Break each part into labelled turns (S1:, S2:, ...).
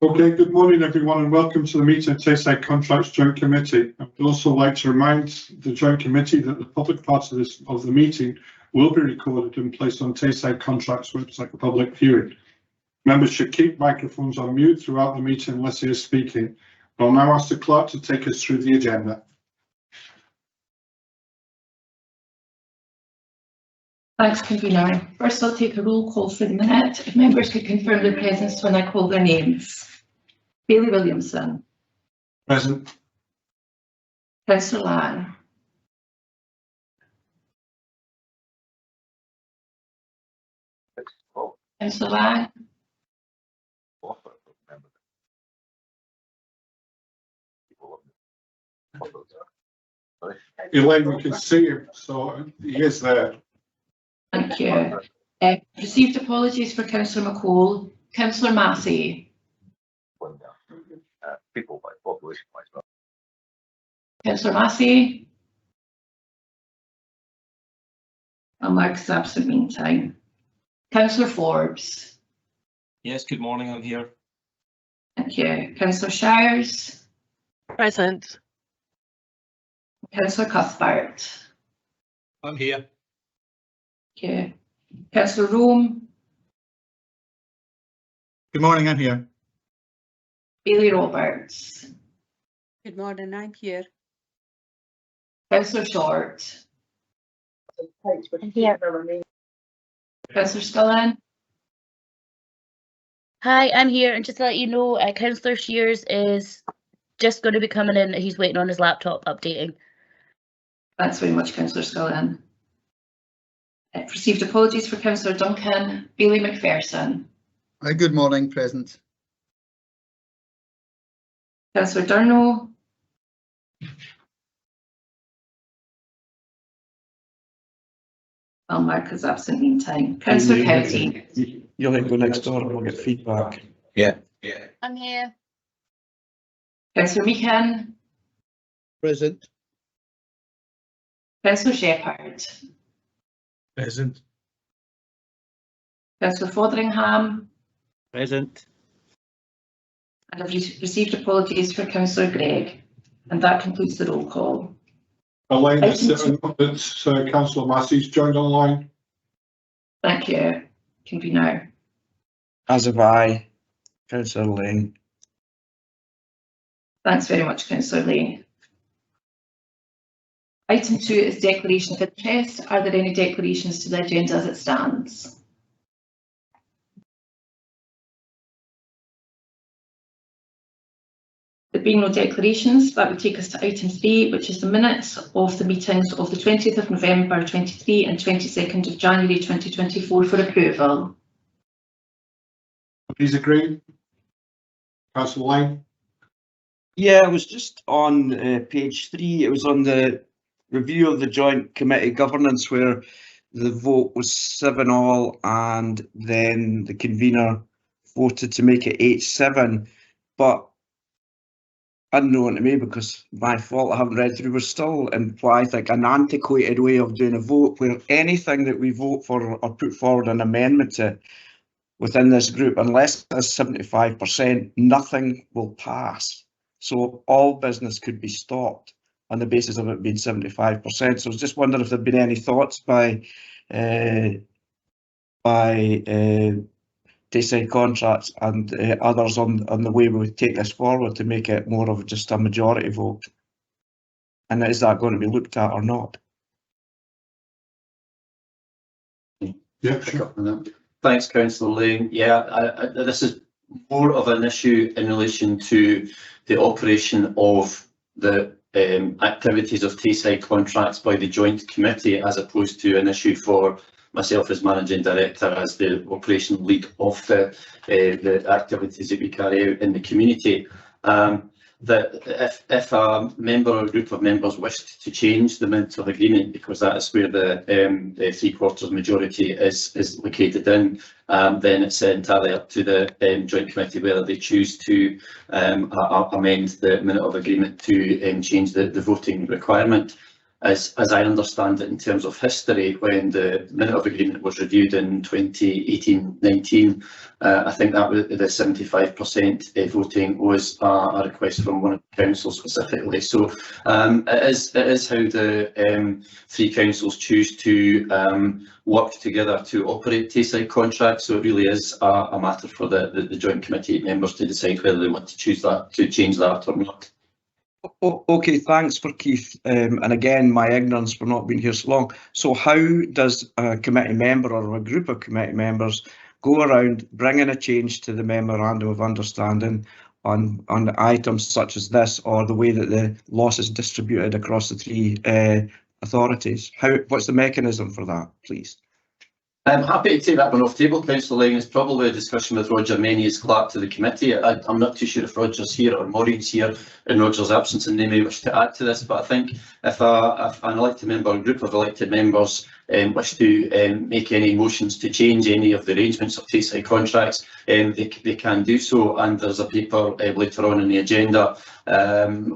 S1: Okay, good morning everyone and welcome to the meeting of Tayside Contracts Joint Committee. I would also like to remind the Joint Committee that the public part of the meeting will be recorded and placed on Tayside Contracts website for public viewing. Members should keep microphones on mute throughout the meeting unless they are speaking. I'll now ask the clerk to take us through the agenda.
S2: Thanks, Convener. First, I'll take a roll call for the minute. If members could confirm their presence when I call their names. Bailey Williamson.
S1: Present.
S2: Councillor Lang. Councillor Lang.
S1: Elaine, we can see him, so he is there.
S2: Thank you. Received apologies for Councillor McCall. Councillor Massey.
S3: People by population wise.
S2: Councillor Massey. And Mark's absent meantime. Councillor Forbes.
S4: Yes, good morning, I'm here.
S2: Thank you. Councillor Shires.
S5: Present.
S2: Councillor Cuthbert.
S4: I'm here.
S2: Thank you. Councillor Rome.
S6: Good morning, I'm here.
S2: Bailey Roberts.
S5: Good morning, I'm here.
S2: Councillor Short.
S5: I'm here.
S2: Councillor Scullin.
S7: Hi, I'm here, and just to let you know, Councillor Shears is just going to be coming in. He's waiting on his laptop updating.
S2: Thanks very much, Councillor Scullin. Received apologies for Councillor Duncan. Bailey McPherson.
S6: Hi, good morning, present.
S2: Councillor Durno. Well, Mark is absent meantime. Councillor Kelty.
S4: You'll have to go next door and we'll get feedback.
S3: Yeah.
S7: I'm here.
S2: Councillor Meehan.
S6: Present.
S2: Councillor Shepherd.
S4: Present.
S2: Councillor Fotheringham.
S6: Present.
S2: And I've received apologies for Councillor Gregg. And that concludes the roll call.
S1: Elaine, it's Councillor Massey's joined online.
S2: Thank you. Convener.
S4: As have I, Councillor Lane.
S2: Thanks very much, Councillor Lane. Item 2 is declaration of interest. Are there any declarations to the agenda as it stands? There being no declarations, that would take us to item 3, which is the minutes of the meetings of the 20th of November 23 and 22nd of January 2024 for approval.
S1: Please agree. Councillor Lane.
S8: Yeah, it was just on page 3. It was on the review of the joint committee governance where the vote was 7-all and then the convener voted to make it 8-7. But unknown to me, because my fault, I haven't read through, we're still in what I think an antiquated way of doing a vote where anything that we vote for or put forward an amendment to within this group, unless it's 75%, nothing will pass. So all business could be stopped on the basis of it being 75%. So I was just wondering if there'd been any thoughts by Tayside Contracts and others on the way we would take this forward to make it more of just a majority vote. And is that going to be looked at or not?
S1: Yeah, sure.
S3: Thanks, Councillor Lane. Yeah, this is more of an issue in relation to the operation of the activities of Tayside Contracts by the Joint Committee, as opposed to an issue for myself as Managing Director, as the operational lead of the activities that we carry out in the community. that if a member or a group of members wished to change the minutes of agreement, because that is where the 3/4 majority is located in, then it's entirely up to the joint committee whether they choose to amend the minute of agreement to change the voting requirement. As I understand it, in terms of history, when the minute of agreement was reviewed in 2018-19, I think that was the 75% voting was a request from one of the councils specifically. So it is how the three councils choose to work together to operate Tayside contracts. So it really is a matter for the joint committee members to decide whether they want to choose that, to change that or not.
S8: Okay, thanks for Keith. And again, my ignorance for not being here so long. So how does a committee member or a group of committee members go around bringing a change to the memorandum of understanding on items such as this, or the way that the loss is distributed across the three authorities? What's the mechanism for that, please?
S3: I'm happy to take that one off table, Councillor Lang. It's probably a discussion with Roger Meney as clerk to the committee. I'm not too sure if Roger's here or Maureen's here in Roger's absence, and they may wish to add to this. But I think if an elected member or a group of elected members wish to make any motions to change any of the arrangements of Tayside contracts, they can do so. And there's a paper later on in the agenda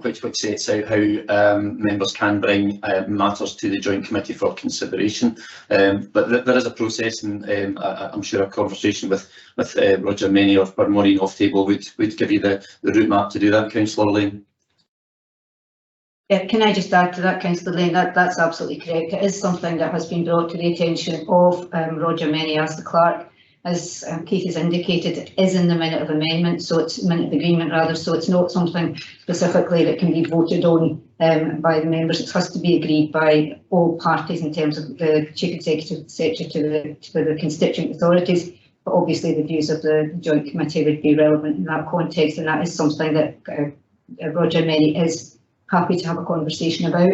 S3: which sets out how members can bring matters to the joint committee for consideration. But there is a process, and I'm sure a conversation with Roger Meney or Maureen off table would give you the route map to do that, Councillor Lane.
S9: Yeah, can I just add to that, Councillor Lane? That's absolutely correct. It is something that has been brought to the attention of Roger Meney as the clerk. As Keith has indicated, it is in the minute of amendment, so it's minute of agreement rather, so it's not something specifically that can be voted on by the members. It has to be agreed by all parties in terms of the Chief Executive, etc., to the constituent authorities. But obviously the views of the joint committee would be relevant in that context, and that is something that Roger Meney is happy to have a conversation about.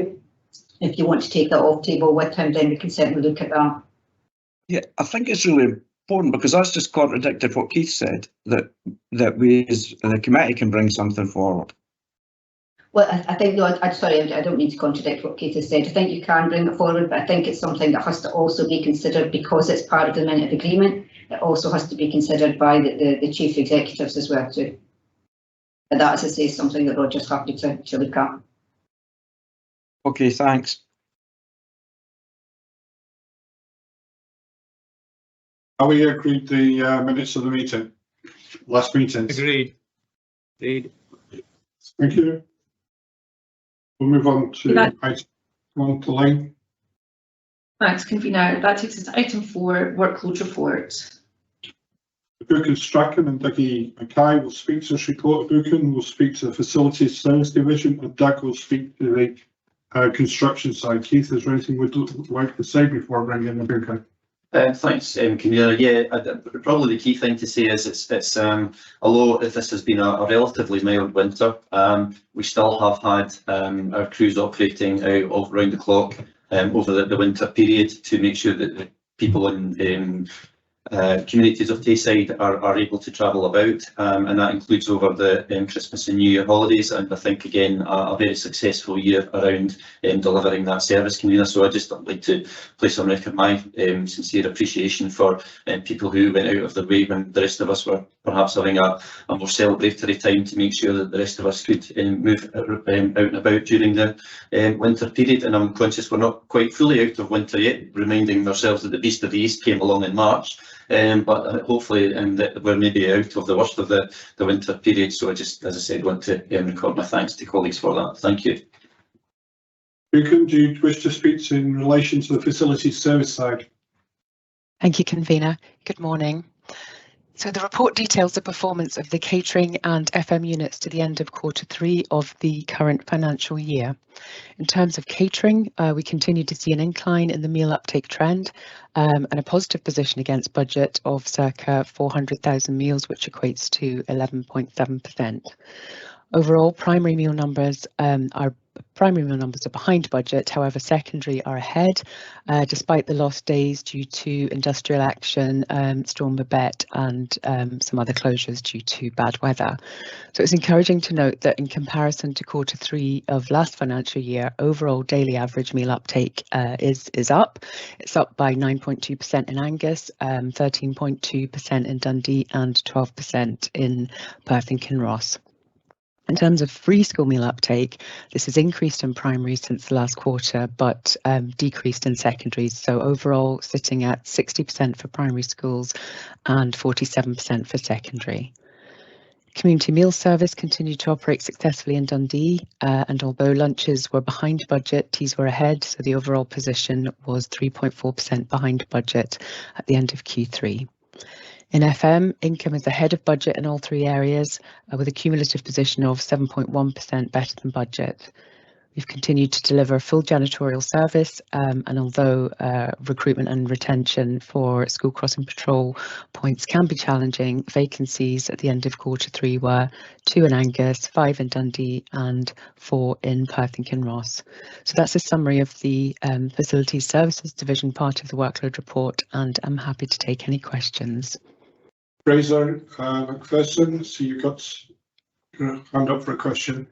S9: If you want to take that off table with him, then we can certainly look at that. Yeah,
S8: I think it's really important, because that's just contradicted what Keith said, that we as the committee can bring something forward.
S9: Well, I think, no, I'm sorry, I don't need to contradict what Keith has said. I think you can bring it forward, but I think it's something that has to also be considered, because it's part of the minute of agreement. It also has to be considered by the chief executives as well too. But that, as I say, is something that Roger's happy to look at.
S8: Okay, thanks.
S1: Are we agreed the minutes of the meeting? Last meeting.
S6: Agreed. Agreed.
S1: Thank you. We'll move on to item 1 to Lane.
S2: Thanks, convener. That takes us to item 4, workload report.
S1: Buchan Strachan and Dougie Mackay will speak to this report. Buchan will speak to the Facilities Service Division, and Doug will speak to the construction side. Keith, is there anything we'd like to say before bringing in the Buchan?
S3: Thanks, Convener. Yeah, probably the key thing to say is it's although this has been a relatively mild winter, we still have had our crews operating out of round the clock over the winter period to make sure that the people in communities of Tayside are able to travel about, and that includes over the Christmas and New Year holidays, and I think again a very successful year around delivering that service, Convener. So I'd just like to place on record my sincere appreciation for people who went out of their way when the rest of us were perhaps having a more celebratory time to make sure that the rest of us could move out and about during the winter period. And I'm conscious we're not quite fully out of winter yet, reminding ourselves that the Beast of the East came along in March. But hopefully that we're maybe out of the worst of the winter period. So I just, as I said, want to record my thanks to colleagues for that. Thank you.
S1: Buchan, do you wish to speak in relation to the facilities service side?
S10: Thank you, Convener. Good morning. So the report details the performance of the catering and FM units to the end of Q3 of the current financial year. In terms of catering, we continue to see an incline in the meal uptake trend and a positive position against budget of circa 400,000 meals, which equates to 11.7%. Overall, primary meal numbers are Primary meal numbers are behind budget, however secondary are ahead, despite the lost days due to industrial action, Storm Babette and some other closures due to bad weather. So it's encouraging to note that in comparison to quarter 3 of last financial year, overall daily average meal uptake is up. It's up by 9.2% in Angus, 13.2% in Dundee and 12% in Perth and Kinross. In terms of free school meal uptake, this has increased in primary since the last quarter, but decreased in secondaries. So overall, sitting at 60% for primary schools and 47% for secondary. Community meal service continued to operate successfully in Dundee, and although lunches were behind budget, teas were ahead, so the overall position was 3.4% behind budget at the end of Q3. In FM, income is ahead of budget in all 3 areas, with a cumulative position of 7.1% better than budget. We've continued to deliver full janitorial service, and although recruitment and retention for school crossing patrol points can be challenging, vacancies at the end of quarter 3 were 2 in Angus, 5 in Dundee and 4 in Perth and Kinross. So that's a summary of the Facilities Services Division part of the workload report, and I'm happy to take any questions.
S1: Fraser McPherson, so you've got your hand up for a question.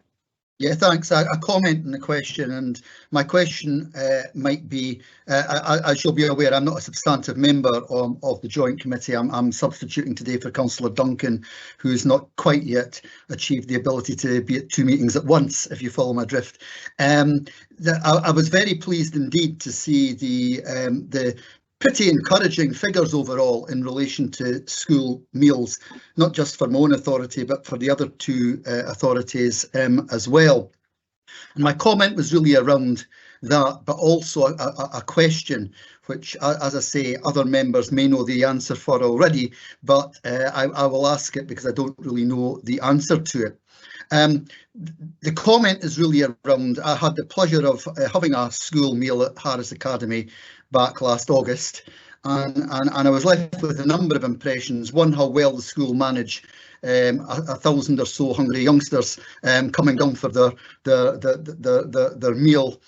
S11: Yeah, thanks. A comment and a question, and my question might be, I shall be aware I'm not a substantive member of the Joint Committee. I'm substituting today for Councillor Duncan, who's not quite yet achieved the ability to be at 2 meetings at once, if you follow my drift. I was very pleased indeed to see the pretty encouraging figures overall in relation to school meals, not just for my own authority, but for the other 2 authorities as well. And my comment was really around that, but also a question, which, as I say, other members may know the answer for already, but I will ask it because I don't really know the answer to it. The comment is really around, I had the pleasure of having a school meal at Harris Academy back last August, and I was left with a number of impressions. One, how well the school manage 1,000 or so hungry youngsters coming down for their meal.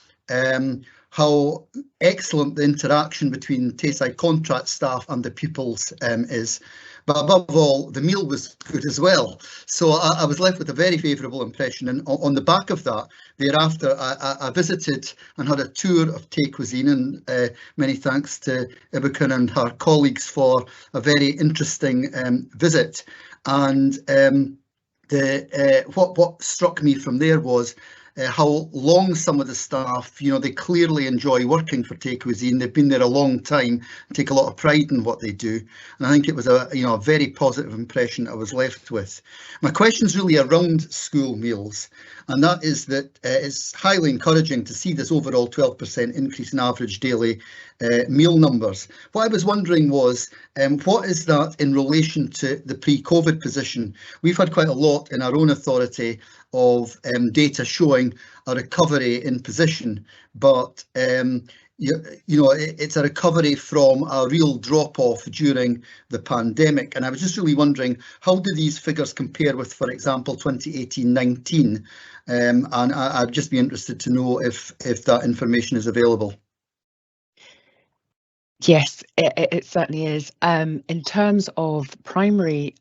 S11: How excellent the interaction between Tayside contract staff and the pupils is. But above all, the meal was good as well. So I was left with a very favourable impression. And on the back of that, thereafter, I visited and had a tour of Tay Cuisine, and many thanks to Ibukan and her colleagues for a very interesting visit. And what struck me from there was how long some of the staff, they clearly enjoy working for Tay Cuisine. They've been there a long time, take a lot of pride in what they do. And I think it was a very positive impression I was left with. My question is really around school meals, and that is that it's highly encouraging to see this overall 12% increase in average daily meal numbers. What I was wondering was, what is that in relation to the pre-COVID position? We've had quite a lot in our own authority of data showing a recovery in position, but it's a recovery from a real drop-off during the pandemic. And I was just really wondering, how do these figures compare with, for example, 2018-19? And I'd just be interested to know if that information is available.
S10: Yes, it certainly is. In terms of primary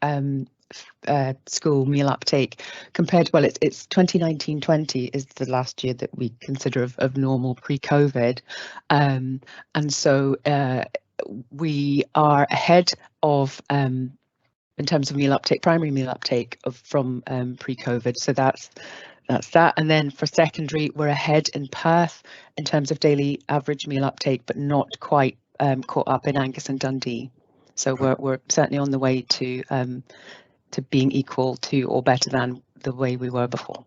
S10: school meal uptake compared, well, it's 2019-20 is the last year that we consider of normal pre-COVID, and so we are ahead of in terms of meal uptake, primary meal uptake from pre-COVID. So that's that. And then for secondary, we're ahead in Perth in terms of daily average meal uptake, but not quite caught up in Angus and Dundee. So we're certainly on the way to being equal to or better than the way we were before.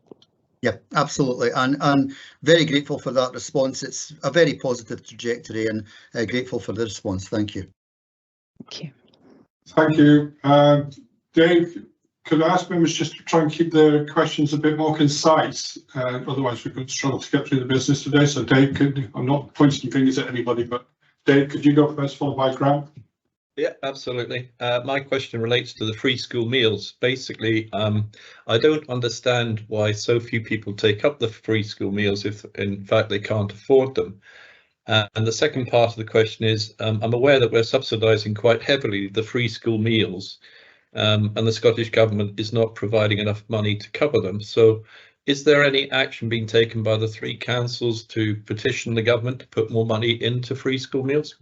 S11: Yeah, absolutely, and very grateful for that response. It's a very positive trajectory, and grateful for the response. Thank you.
S10: Thank you.
S1: Thank you. Dave, could I ask members just to try and keep their questions a bit more concise? Otherwise we could struggle to get through the business today. So Dave, I'm not pointing fingers at anybody, but Dave, could you go first, followed by Grant?
S6: Yeah, absolutely. My question relates to the free school meals. Basically, I don't understand why so few people take up the free school meals if in fact they can't afford them. And the second part of the question is, I'm aware that we're subsidising quite heavily the free school meals, and the Scottish Government is not providing enough money to cover them. So is there any action being taken by the three councils to petition the government to put more money into free school meals?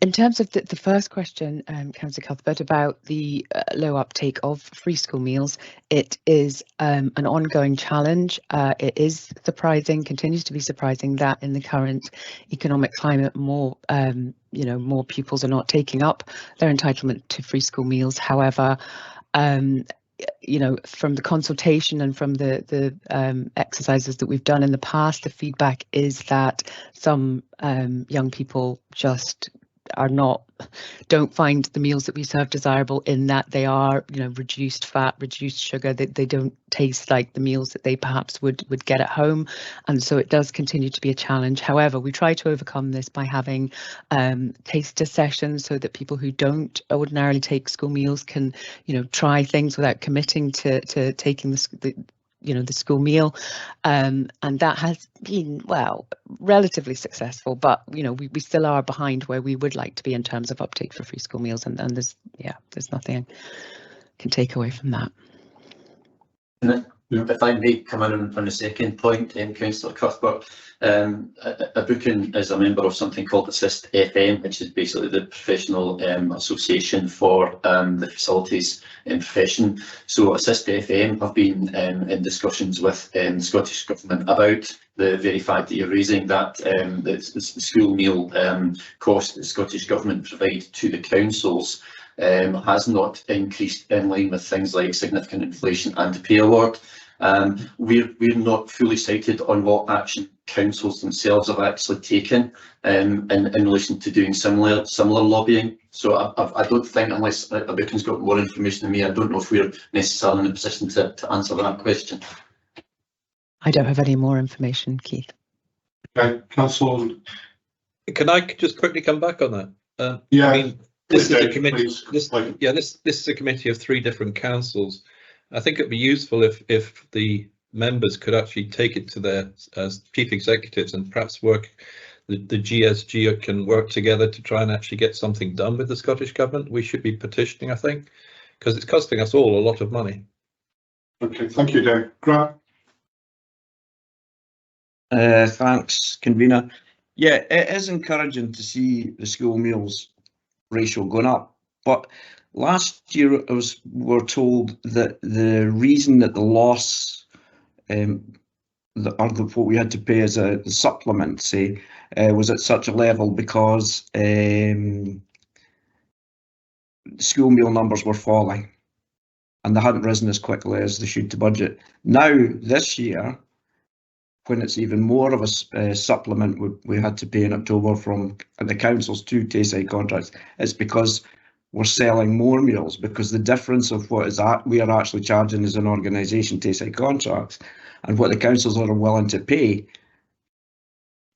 S10: In terms of the first question, Councillor Cuthbert, about the low uptake of free school meals, it is an ongoing challenge. It is surprising, continues to be surprising, that in the current economic climate, more more pupils are not taking up their entitlement to free school meals. However, from the consultation and from the exercises that we've done in the past, the feedback is that some young people just don't find the meals that we serve desirable, in that they are reduced fat, reduced sugar, that they don't taste like the meals that they perhaps would get at home, and so it does continue to be a challenge. However, we try to overcome this by having taster sessions, so that people who don't ordinarily take school meals can try things without committing to taking the school meal, and that has been, well, relatively successful, but we still are behind where we would like to be in terms of uptake for free school meals, and there's nothing I can take away from that.
S3: If I may come in on the second point, Councillor Cuthbert, Abuken is a member of something called Assist FM, which is basically the professional association for the facilities profession. So Assist FM have been in discussions with the Scottish Government about the very fact that you're raising that the school meal cost that the Scottish Government provide to the councils has not increased in line with things like significant inflation and pay award. We're not fully sighted on what action councils themselves have actually taken in relation to doing similar lobbying. So I don't think, unless Abuken's got more information than me, I don't know if we're necessarily in a position to answer that question.
S10: I don't have any more information, Keith.
S1: Okay, Councillor.
S6: Can I just quickly come back on that?
S1: Yeah.
S6: I mean, this is a committee.
S1: Please.
S6: This is a committee of three different councils. I think it'd be useful if the members could actually take it to their chief executives and perhaps work. The GSG can work together to try and actually get something done with the Scottish Government. We should be petitioning, I think, because it's costing us all a lot of money.
S1: Okay, thank you, Dave. Grant.
S8: Thanks, convener. Yeah, it is encouraging to see the school meals ratio going up, but last year we're told that the reason that the loss what we had to pay as a supplement, say, was at such a level because school meal numbers were falling and they hadn't risen as quickly as they should to budget. Now this year, when it's even more of a supplement we had to pay in October from the councils to Tayside contracts, it's because we're selling more meals, because the difference of what is that we are actually charging as an organisation, Tayside contracts, and what the councils are willing to pay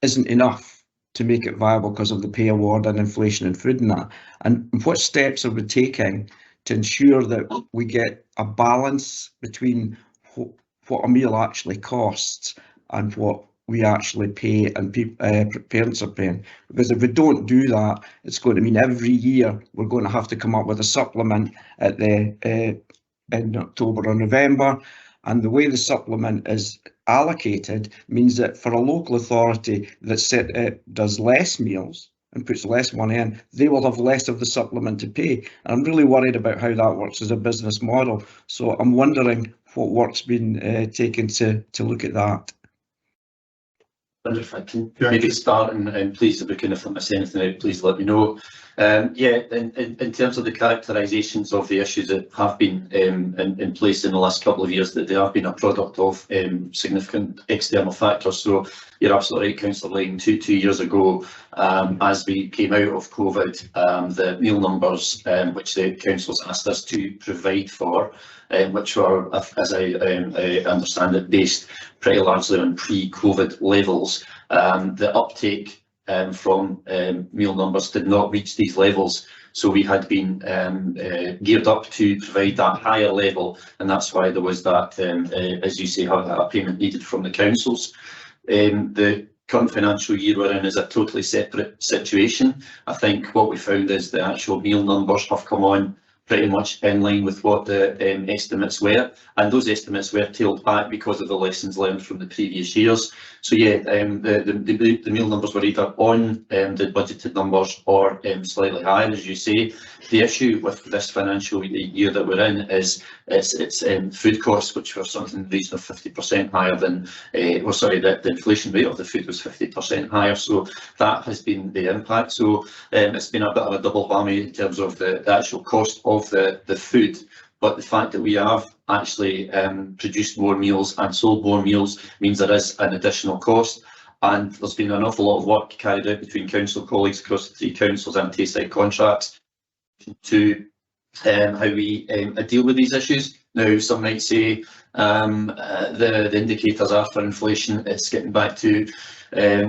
S8: isn't enough to make it viable because of the pay award and inflation and food and that. And what steps are we taking to ensure that we get a balance between what a meal actually costs and what we actually pay and parents are paying? Because if we don't do that, it's going to mean every year we're going to have to come up with a supplement at the in October or November. And the way the supplement is allocated means that for a local authority that does less meals and puts less money in, they will have less of the supplement to pay. And I'm really worried about how that works as a business model. So I'm wondering what work's been taken to look at that.
S3: If I can maybe start, and please, if I miss anything out, please let me know. In terms of the characterisations of the issues that have been in place in the last couple of years, that they have been a product of significant external factors. So you're absolutely right, Councillor Lane. Two years ago, as we came out of COVID, the meal numbers which the councils asked us to provide for, which were, as I understand it, based pretty largely on pre-COVID levels. The uptake from meal numbers did not reach these levels. So we had been geared up to provide that higher level, and that's why there was that, as you say, a payment needed from the councils. The current financial year we're in is a totally separate situation. I think what we found is the actual meal numbers have come on pretty much in line with what the estimates were, and those estimates were tailed back because of the lessons learned from the previous years. So yeah, the meal numbers were either on the budgeted numbers or slightly higher, as you say. The issue with this financial year that we're in is it's food costs, which were something in the region of 50% higher than, well, sorry, the inflation rate of the food was 50% higher. So that has been the impact. So it's been a bit of a double whammy in terms of the actual cost of the food. But the fact that we have actually produced more meals and sold more meals means there is an additional cost. And there's been an awful lot of work carried out between council colleagues across the 3 councils and Tayside contracts to how we deal with these issues. Now, some might say the indicators are for inflation, it's getting back to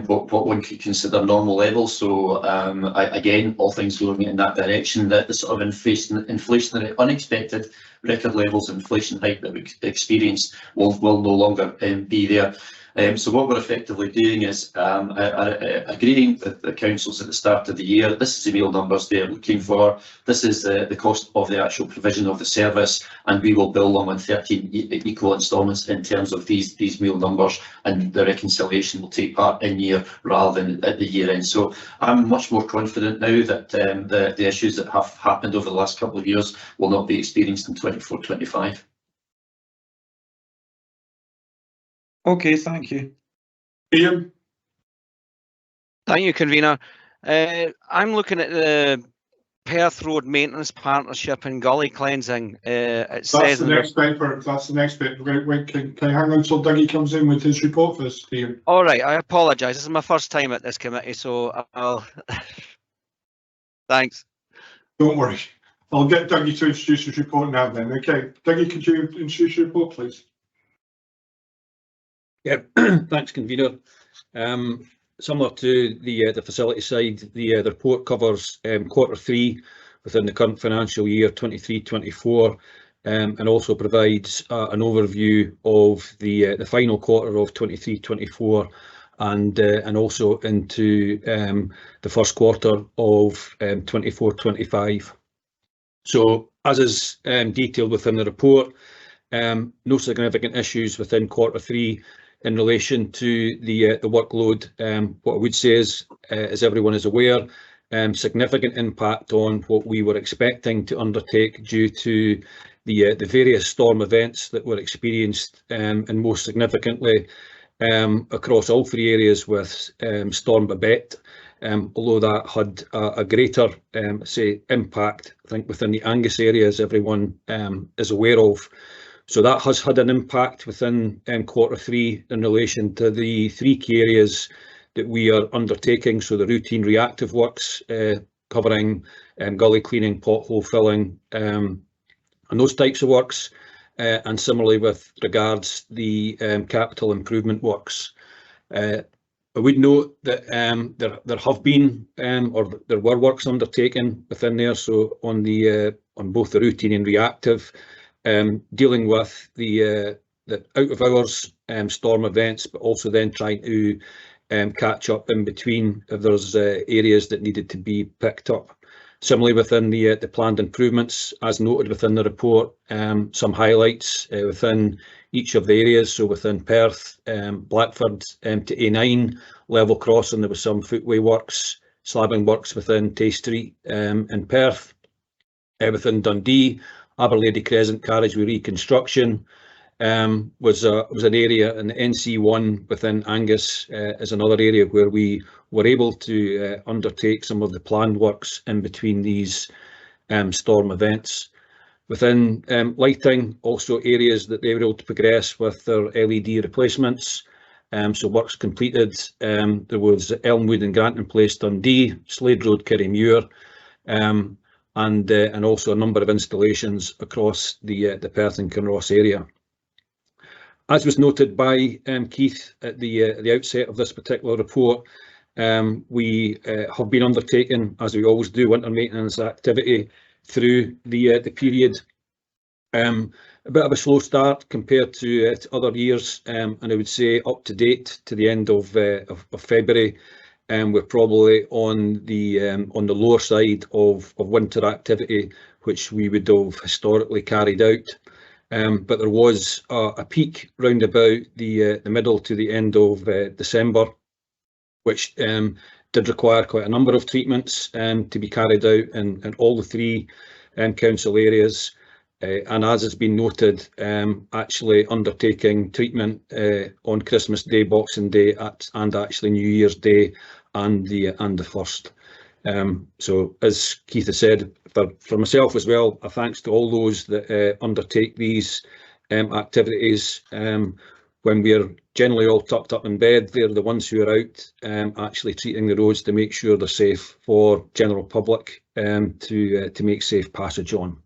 S3: what one could consider normal levels. So again, all things going in that direction, that the sort of inflationary, unexpected record levels of inflation hike that we experienced will no longer be there. So what we're effectively doing is agreeing with the councils at the start of the year. This is the meal numbers they're looking for. This is the cost of the actual provision of the service, and we will bill them on 13 equal instalments in terms of these meal numbers, and the reconciliation will take part in year rather than at the year end. So I'm much more confident now that the issues that have happened over the last couple of years will not be experienced in 24-25.
S8: Okay, thank you.
S1: Ian?
S12: Thank you, convener. I'm looking at the Perth Road Maintenance Partnership and Gully Cleansing.
S1: That's the next paper. That's the next bit. Wait, can I hang on until Dougie comes in with his report first, Ian?
S12: All right, I apologise. This is my first time at this committee, so I'll. Thanks.
S1: Don't worry. I'll get Dougie to introduce his report now then. Okay, Dougie, could you introduce your report, please?
S13: Yeah, thanks, convener. Similar to the facility side, the report covers Q3 within the current financial year 23-24, and also provides an overview of the final quarter of 23-24, and also into the first quarter of 24-25. So, as is detailed within the report, no significant issues within Q3 in relation to the workload. What I would say is, as everyone is aware, significant impact on what we were expecting to undertake due to the various storm events that were experienced, and most significantly across all 3 areas with Storm Babette. Although that had a greater say impact, I think, within the Angus area, as everyone is aware of. So that has had an impact within Q3 in relation to the 3 key areas that we are undertaking. So the routine reactive works covering gully cleaning, pothole filling, and those types of works, and similarly with regards the capital improvement works. I would note that there have been or there were works undertaken within there. So on both the routine and reactive, dealing with the out of hours storm events, but also then trying to catch up in between if there's areas that needed to be picked up. Similarly, within the planned improvements, as noted within the report, some highlights within each of the areas. So within Perth, Blackford to A9 level crossing, there was some footway works, slabbing works within Tay Street in Perth. Within Dundee, Aberlady Crescent carriageway reconstruction was an area, and the NC1 within Angus is another area where we were able to undertake some of the planned works in between these storm events. Within lighting, also areas that they were able to progress with their LED replacements. So works completed. There was Elmwood and Granton Place, Dundee, Slade Road, Kirriemuir, and also a number of installations across the Perth and Kinross area. As was noted by Keith at the outset of this particular report, We have been undertaking, as we always do, winter maintenance activity through the period. A bit of a slow start compared to other years, and I would say up to date to the end of February. We're probably on the lower side of winter activity, which we would have historically carried out. But there was a peak round about the middle to the end of December, which did require quite a number of treatments to be carried out in all the three council areas. And as has been noted, actually undertaking treatment on Christmas Day, Boxing Day, and actually New Year's Day and the 1st. So as Keith has said, for myself as well, a thanks to all those that undertake these activities. When we're generally all tucked up in bed, they're the ones who are out actually treating the roads to make sure they're safe for general public to make safe passage on.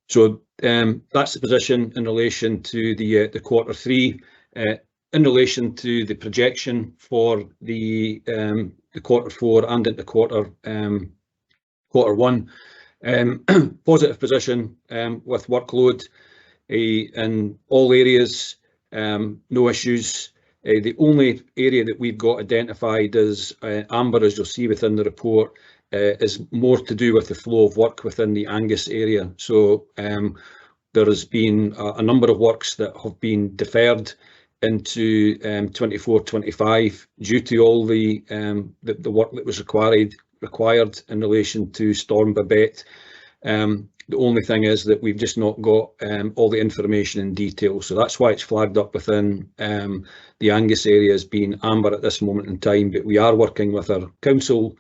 S13: So that's the position in relation to the Q3. In relation to the projection for the Q4 and into Q1, positive position with workload in all areas, no issues. The only area that we've got identified as amber, as you'll see within the report, is more to do with the flow of work within the Angus area. So there has been a number of works that have been deferred into 24-25 due to all the work that was required in relation to Storm Babette. The only thing is that we've just not got all the information in detail. So that's why it's flagged up within the Angus area as being amber at this moment in time. But we are working with our council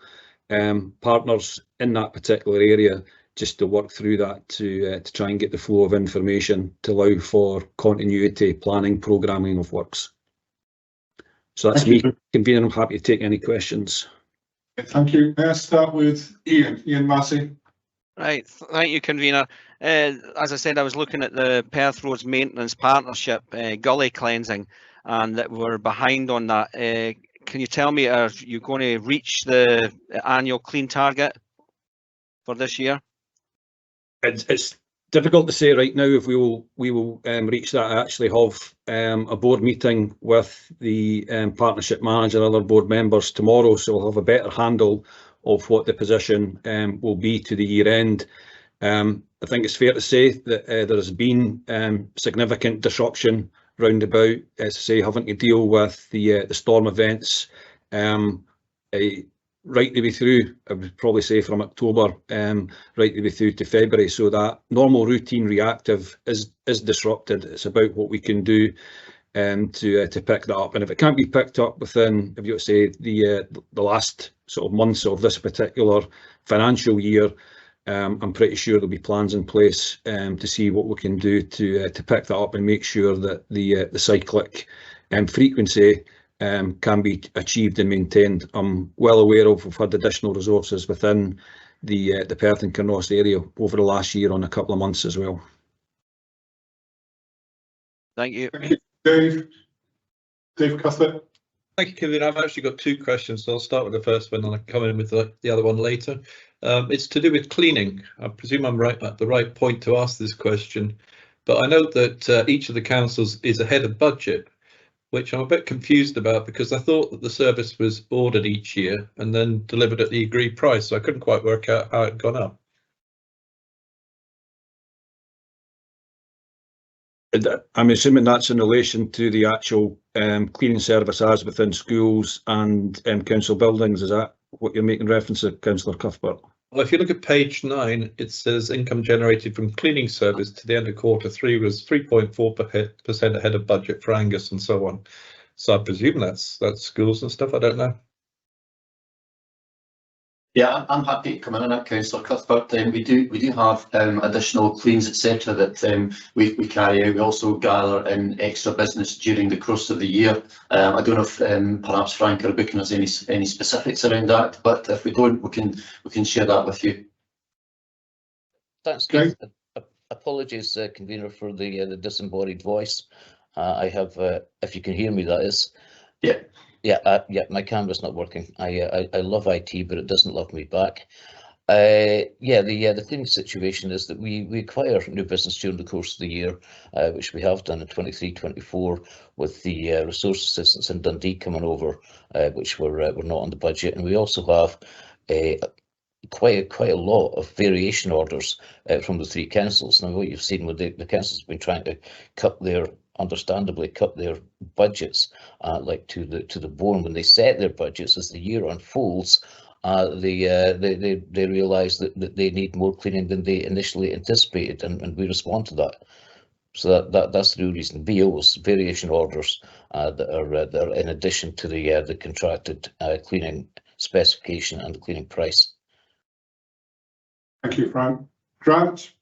S13: partners in that particular area just to work through that to try and get the flow of information to allow for continuity, planning, programming of works. So that's me, convener. I'm happy to take any questions.
S1: Thank you. May I start with Ian Massey?
S12: Right, thank you, convener. As I said, I was looking at the Perth Roads Maintenance Partnership gully cleansing, and that we're behind on that. Can you tell me, are you going to reach the annual clean target for this year?
S13: It's difficult to say right now if we will reach that. I actually have a board meeting with the partnership manager and other board members tomorrow, so we'll have a better handle of what the position will be to the year end. I think it's fair to say that there has been significant disruption round about, as I say, having to deal with the storm events right the way through. I would probably say from October right the way through to February. So that normal routine reactive is disrupted. It's about what we can do to pick that up, and if it can't be picked up within, if you say the last sort of months of this particular financial year, I'm pretty sure there'll be plans in place to see what we can do to pick that up and make sure that the cyclic frequency can be achieved and maintained. I'm well aware of we've had additional resources within the Perth and Kinross area over the last year on a couple of months as well.
S12: Thank you.
S1: Thank you. Dave Cuthbert.
S6: Thank you, Kevin. I've actually got two questions, so I'll start with the first one and I'll come in with the other one later. It's to do with cleaning. I presume I'm right at the right point to ask this question, but I note that each of the councils is ahead of budget, which I'm a bit confused about because I thought that the service was ordered each year and then delivered at the agreed price, so I couldn't quite work out how it had gone up.
S13: I'm assuming that's in relation to the actual cleaning service as within schools and council buildings. Is that what you're making reference to, Councillor Cuthbert?
S6: Well, if you look at page 9, it says income generated from cleaning service to the end of Q3 was 3.4% ahead of budget for Angus and so on. So I presume that's schools and stuff. I don't know.
S3: Yeah, I'm happy to come in on that, Councillor Cuthbert. We do have additional cleans, etc. that we carry out. We also gather in extra business during the course of the year. I don't know if perhaps Frank or Buchan has any specifics around that, but if we don't, we can share that with you.
S14: Thanks, Keith. Apologies, convener, for the disembodied voice. I have, if you can hear me, that is.
S3: Yeah.
S14: Yeah, my camera's not working. I love IT, but it doesn't love me back. The cleaning situation is that we acquire new business during the course of the year, which we have done in 23-24 with the resource assistants in Dundee coming over, which were not on the budget, and we also have quite a lot of variation orders from the three councils. Now, what you've seen with the councils have been trying to understandably cut their budgets, like to the bone. When they set their budgets, as the year unfolds, they realise that they need more cleaning than they initially anticipated, and we respond to that. So that's the real reason. BOs, variation orders, that are in addition to the contracted cleaning specification and the cleaning price.
S1: Thank you, Frank. Grant?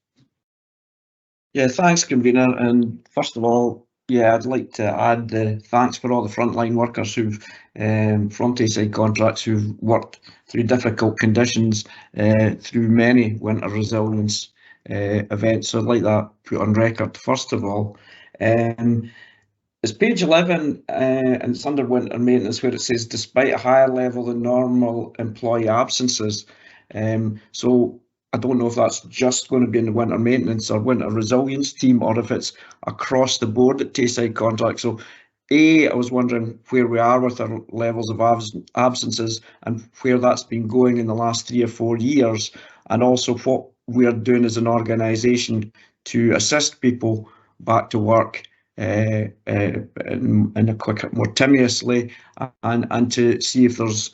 S8: Yeah, thanks, convener. And first of all, yeah, I'd like to add the thanks for all the frontline workers who've from Tayside Contracts who've worked through difficult conditions through many winter resilience events. So I'd like that put on record first of all. It's page 11 and it's under winter maintenance, where it says despite a higher level than normal employee absences. So I don't know if that's just going to be in the winter maintenance or winter resilience team, or if it's across the board at Tayside Contracts. So I was wondering where we are with our levels of absences and where that's been going in the last 3 or 4 years, and also what we're doing as an organisation to assist people back to work in a quicker, more timiously, and to see if there's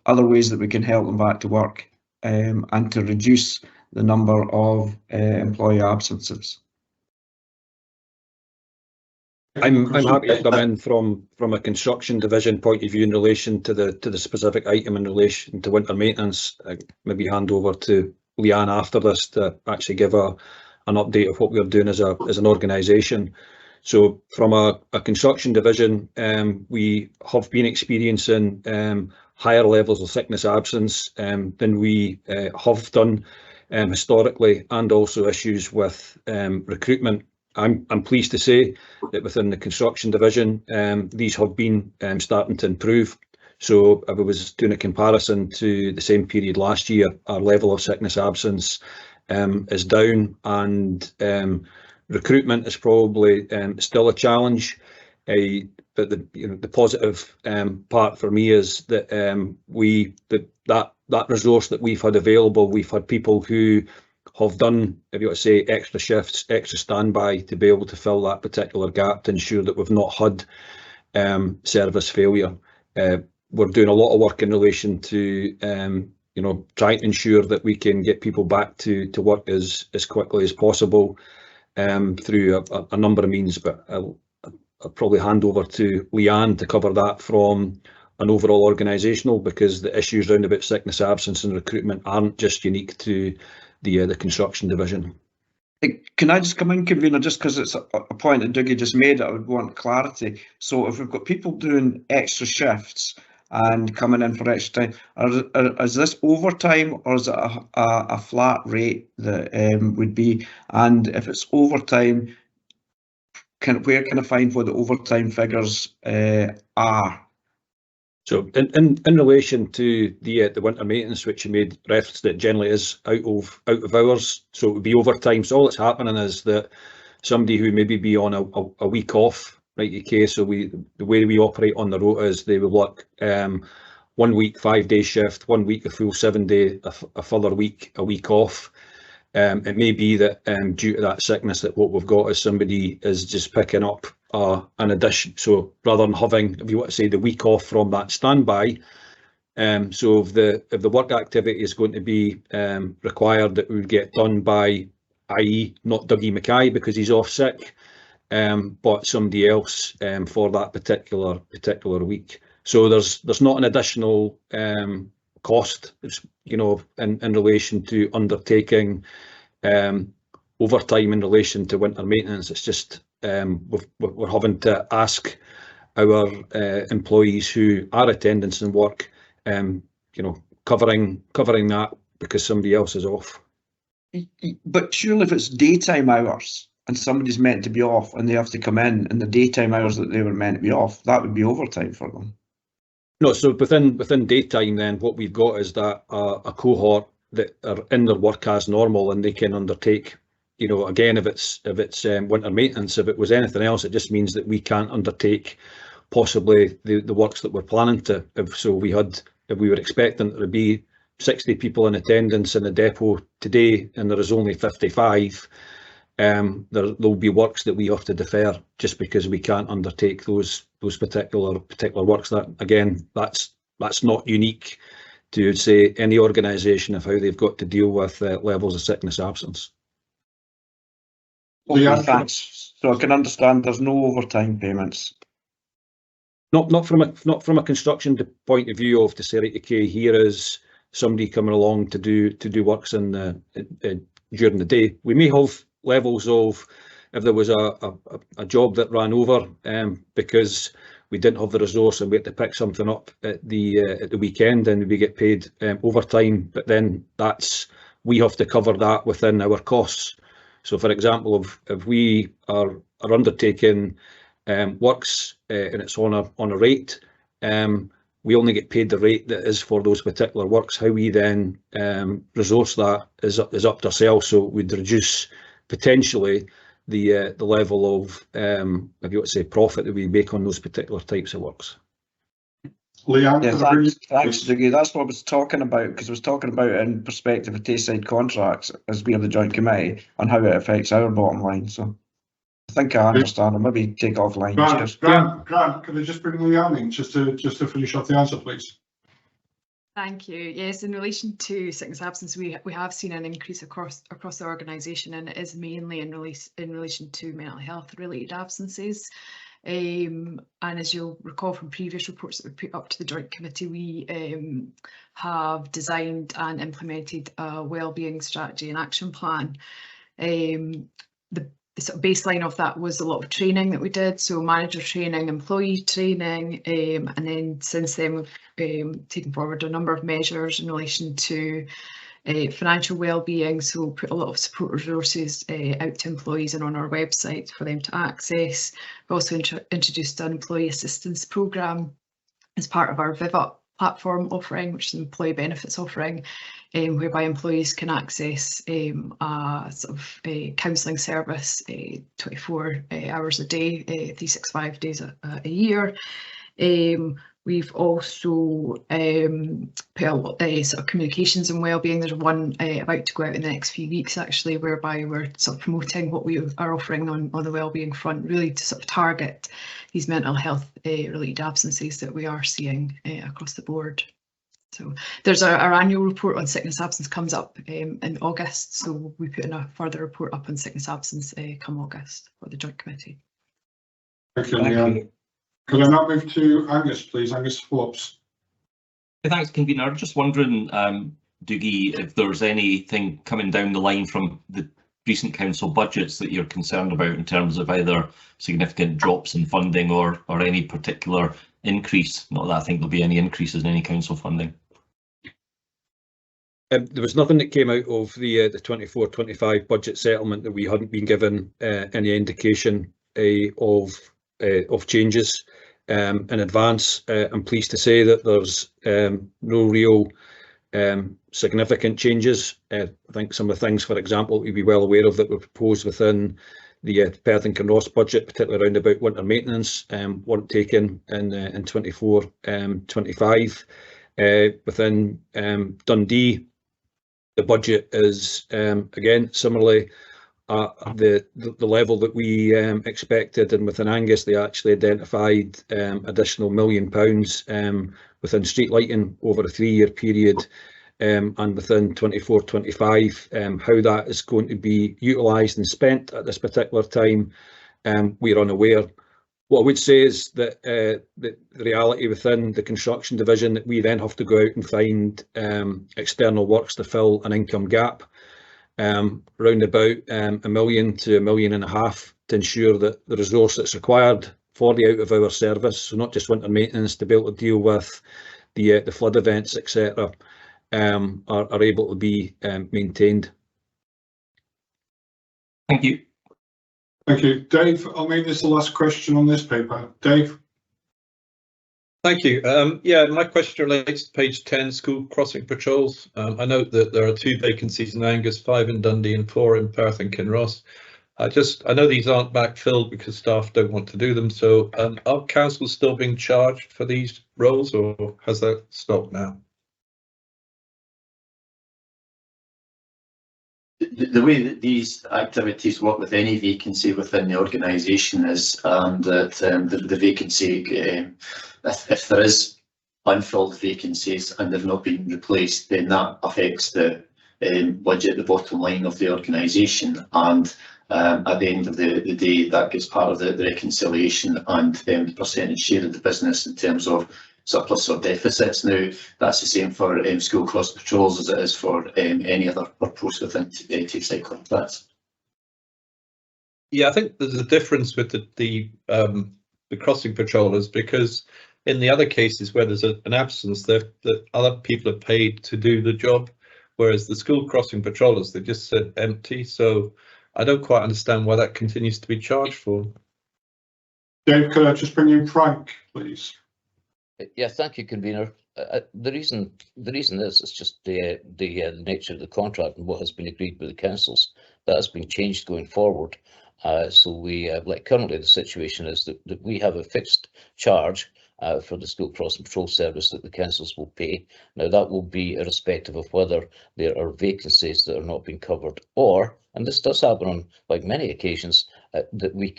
S8: other ways that we can help them back to work. And to reduce the number of employee absences.
S13: I'm happy to come in from a construction division point of view in relation to the specific item in relation to winter maintenance. Maybe hand over to Leanne after this to actually give an update of what we're doing as an organisation. So from a construction division, we have been experiencing higher levels of sickness absence than we have done historically, and also issues with recruitment. I'm pleased to say that within the construction division, these have been starting to improve. So if I was doing a comparison to the same period last year, our level of sickness absence is down, and recruitment is probably still a challenge. But the positive part for me is that that resource that we've had available, we've had people who have done, if you want to say, extra shifts, extra standby to be able to fill that particular gap, to ensure that we've not had service failure. We're doing a lot of work in relation to trying to ensure that we can get people back to work as quickly as possible through a number of means, but I'll probably hand over to Leanne to cover that from an overall organisational, because the issues around about sickness absence and recruitment aren't just unique to the construction division.
S8: Can I just come in, convener, just because it's a point that Dougie just made, I would want clarity. So if we've got people doing extra shifts and coming in for extra time, is this overtime, or is it a flat rate that would be? And if it's overtime, where can I find what the overtime figures are?
S13: So in relation to the winter maintenance, which you made reference that generally is out of hours, so it would be overtime. So all that's happening is that somebody who maybe be on a week off, right? Okay, so the way we operate on the rota is they will work 1 week 5-day shift, 1 week a full 7-day, a further week a week off. It may be that due to that sickness, that what we've got is somebody is just picking up an addition. So rather than having, if you want to say, the week off from that standby, so if the work activity is going to be required that would get done by, i.e. not Dougie Mackay because he's off sick, but somebody else for that particular week. So there's not an additional cost, in relation to undertaking overtime in relation to winter maintenance. It's just we're having to ask our employees who are attendance and work, covering that because somebody else is off.
S8: But surely if it's daytime hours and somebody's meant to be off and they have to come in the daytime hours that they were meant to be off, that would be overtime for them.
S13: No, so within daytime, then what we've got is that a cohort that are in their work as normal, and they can undertake, you know, again, if it's winter maintenance, if it was anything else, it just means that we can't undertake possibly the works that we're planning to. If we were expecting there to be 60 people in attendance in the depot today, and there is only 55. There'll be works that we have to defer just because we can't undertake those particular works. That again, that's not unique to, say, any organisation of how they've got to deal with levels of sickness absence.
S8: Okay, thanks. So I can understand there's no overtime payments.
S13: Not from a construction point of view of to say, right, okay, here is somebody coming along to do works in during the day. We may have levels of, if there was a job that ran over because we didn't have the resource and we had to pick something up at the weekend, and we get paid overtime, but then we have to cover that within our costs. So for example, if we are undertaking works and it's on a rate, we only get paid the rate that is for those particular works. How we then resource that is up to ourselves. So we'd reduce potentially the level of, if you want to say, profit that we make on those particular types of works.
S1: Leanne,
S8: yeah, thanks, Dougie. That's what I was talking about, because I was talking about it in perspective of Tayside contracts as we are the joint committee and how it affects our bottom line. So I think I understand. I'll maybe take offline.
S1: Grant, could I just bring Leanne in just to finish off the answer, please?
S15: Thank you. Yes, in relation to sickness absence, we have seen an increase across the organisation, and it is mainly in relation to mental health related absences. And as you'll recall from previous reports that we put up to the Joint Committee, we have designed and implemented a wellbeing strategy and action plan. The sort of baseline of that was a lot of training that we did, so manager training, employee training, and then since then we've taken forward a number of measures in relation to financial well-being, so put a lot of support resources out to employees and on our website for them to access. We've also introduced an employee assistance programme as part of our Viva platform offering, which is an employee benefits offering, whereby employees can access a sort of a counselling service 24 hours a day, 365 days a year. We've also put a lot sort of communications and wellbeing. There's one about to go out in the next few weeks, actually, whereby we're sort of promoting what we are offering on the wellbeing front, really to sort of target these mental health related absences that we are seeing across the board. So there's our annual report on sickness absence comes up in August, so we put in a further report up on sickness absence come August for the Joint Committee.
S1: Thank you, Leanne. Could I now move to Angus, please? Angus Phillips.
S16: Thanks, Convener. Just wondering, Dougie, if there's anything coming down the line from the recent council budgets that you're concerned about in terms of either significant drops in funding or any particular increase. Not that I think there'll be any increases in any council funding.
S13: There was nothing that came out of the 24-25 budget settlement that we hadn't been given any indication of changes in advance. I'm pleased to say that there's no real significant changes. I think some of the things, for example, you'd be well aware of that were proposed within the Perth and Kinross budget, particularly around about winter maintenance, weren't taken in 24-25. Within Dundee, the budget is again similarly the level that we expected, and within Angus they actually identified additional £1 million within street lighting over a 3-year period, and within 24-25 how that is going to be utilised and spent at this particular time, we're unaware. What I would say is that the reality within the construction division, that we then have to go out and find external works to fill an income gap, round about £1 million to £1.5 million to ensure that the resource that's required for the out of hour service, so not just winter maintenance, to be able to deal with the flood events, etc., are able to be maintained.
S16: Thank you.
S1: Thank you. Dave, I'll make this the last question on this paper. Dave?
S6: Thank you. Yeah, my question relates to page 10, school crossing patrols. I note that there are 2 vacancies in Angus, 5 in Dundee and 4 in Perth and Kinross. I know these aren't backfilled because staff don't want to do them. So are councils still being charged for these roles, or has that stopped now?
S3: The way that these activities work with any vacancy within the organisation is that the vacancy, if there is unfilled vacancies and they've not been replaced, then that affects the budget, the bottom line of the organisation, and at the end of the day, that gets part of the reconciliation and the percentage share of the business in terms of surplus or deficits. Now, that's the same for school cross patrols as it is for any other post within Tayside contracts.
S6: Yeah, I think there's a difference with the crossing patrollers, because in the other cases where there's an absence, that other people are paid to do the job, whereas the school crossing patrollers, they just sit empty. So I don't quite understand why that continues to be charged for.
S1: Dave, could I just bring in Frank, please?
S14: Yeah, thank you, convener. The reason is it's just the nature of the contract and what has been agreed with the councils. That has been changed going forward. So we, like currently the situation is that we have a fixed charge for the school crossing patrol service that the councils will pay. Now that will be irrespective of whether there are vacancies that are not being covered, or, and this does happen on like many occasions, that we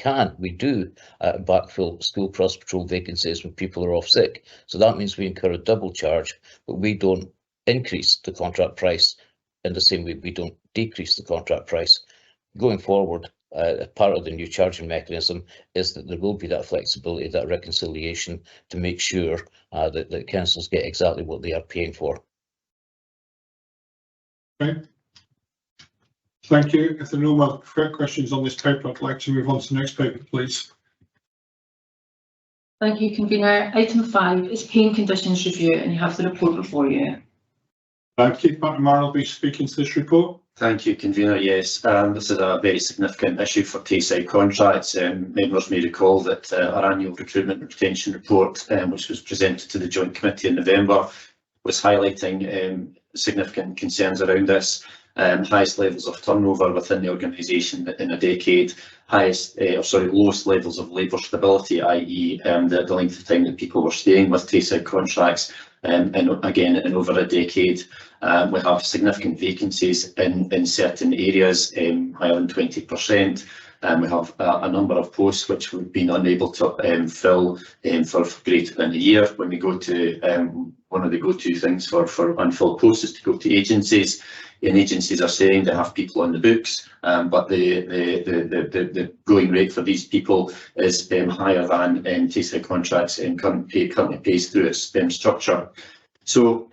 S14: do backfill school cross patrol vacancies when people are off sick. So that means we incur a double charge, but we don't increase the contract price in the same way we don't decrease the contract price. Going forward, part of the new charging mechanism is that there will be that flexibility, that reconciliation, to make sure that the councils get exactly what they are paying for.
S1: Okay. Thank you. If there are no more questions on this paper, I'd like to move on to the next paper, please.
S2: Thank you, convener. Item 5 is paying conditions review, and you have the report before you.
S1: Keith McNamara will be speaking to this report.
S3: Thank you, convener. Yes, this is a very significant issue for Tayside contracts. Members may recall that our annual recruitment and retention report, which was presented to the Joint Committee in November, was highlighting significant concerns around this. Highest levels of turnover within the organisation in a decade, lowest levels of labour stability, i.e. the length of time that people were staying with Tayside contracts, and again in over a decade. We have significant vacancies in certain areas, higher than 20%. We have a number of posts which we've been unable to fill for greater than a year. When we go to one of the go-to things for unfilled posts is to go to agencies. And agencies are saying they have people on the books, but the going rate for these people is higher than Tayside contracts currently pays through its structure. So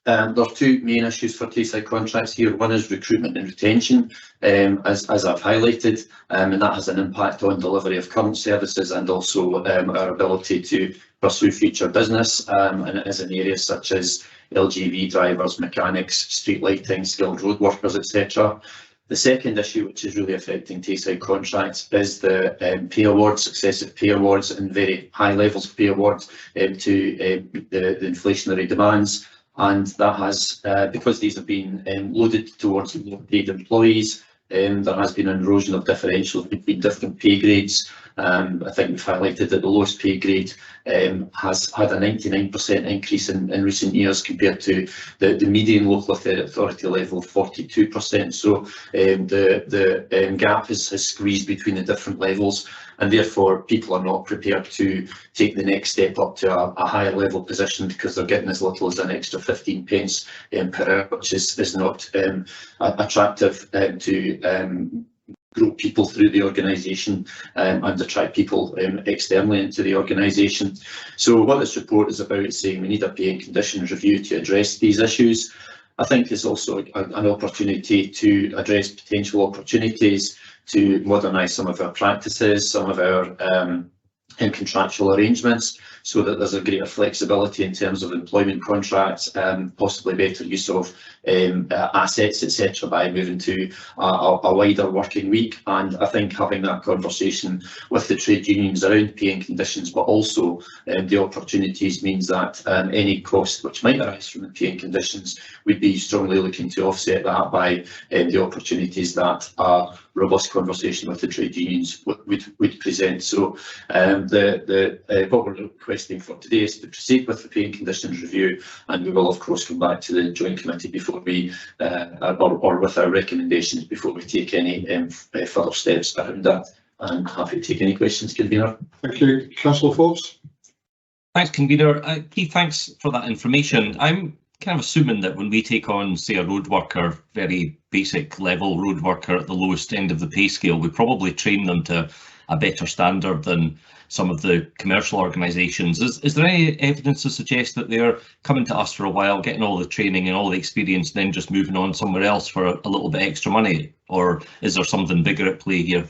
S3: there are 2 main issues for Tayside contracts here. One is recruitment and retention, as I've highlighted, and that has an impact on delivery of current services and also our ability to pursue future business, and it is in areas such as LGV drivers, mechanics, street lighting, skilled road workers, etc. The second issue, which is really affecting Tayside contracts, is the pay awards, successive pay awards and very high levels of pay awards to the inflationary demands. And that has, because these have been loaded towards paid employees, there has been an erosion of differentials between different pay grades. I think we've highlighted that the lowest pay grade has had a 99% increase in recent years compared to the median local authority level of 42%. So the gap has squeezed between the different levels, and therefore people are not prepared to take the next step up to a higher level position because they're getting as little as an extra 15 pence per hour, which is not attractive to grow people through the organisation and attract people externally into the organisation. So what this report is about is saying we need a pay and conditions review to address these issues. I think there's also an opportunity to address potential opportunities to modernise some of our practices, some of our and contractual arrangements, so that there's a greater flexibility in terms of employment contracts, possibly better use of assets, etc., by moving to a wider working week. And I think having that conversation with the trade unions around pay and conditions, but also the opportunities, means that any cost which might arise from the pay and conditions, we'd be strongly looking to offset that by the opportunities that a robust conversation with the trade unions would present. So what we're requesting for today is to proceed with the pay and conditions review, and we will of course come back to the joint committee before we or with our recommendations before we take any further steps around that. I'm happy to take any questions, convener.
S1: Thank you, Councillor Forbes.
S16: Thanks, convener. Keith, thanks for that information. I'm kind of assuming that when we take on, say, a road worker, very basic level road worker at the lowest end of the pay scale, we probably train them to a better standard than some of the commercial organisations. Is there any evidence to suggest that they're coming to us for a while, getting all the training and all the experience, and then just moving on somewhere else for a little bit extra money? Or is there something bigger at play here?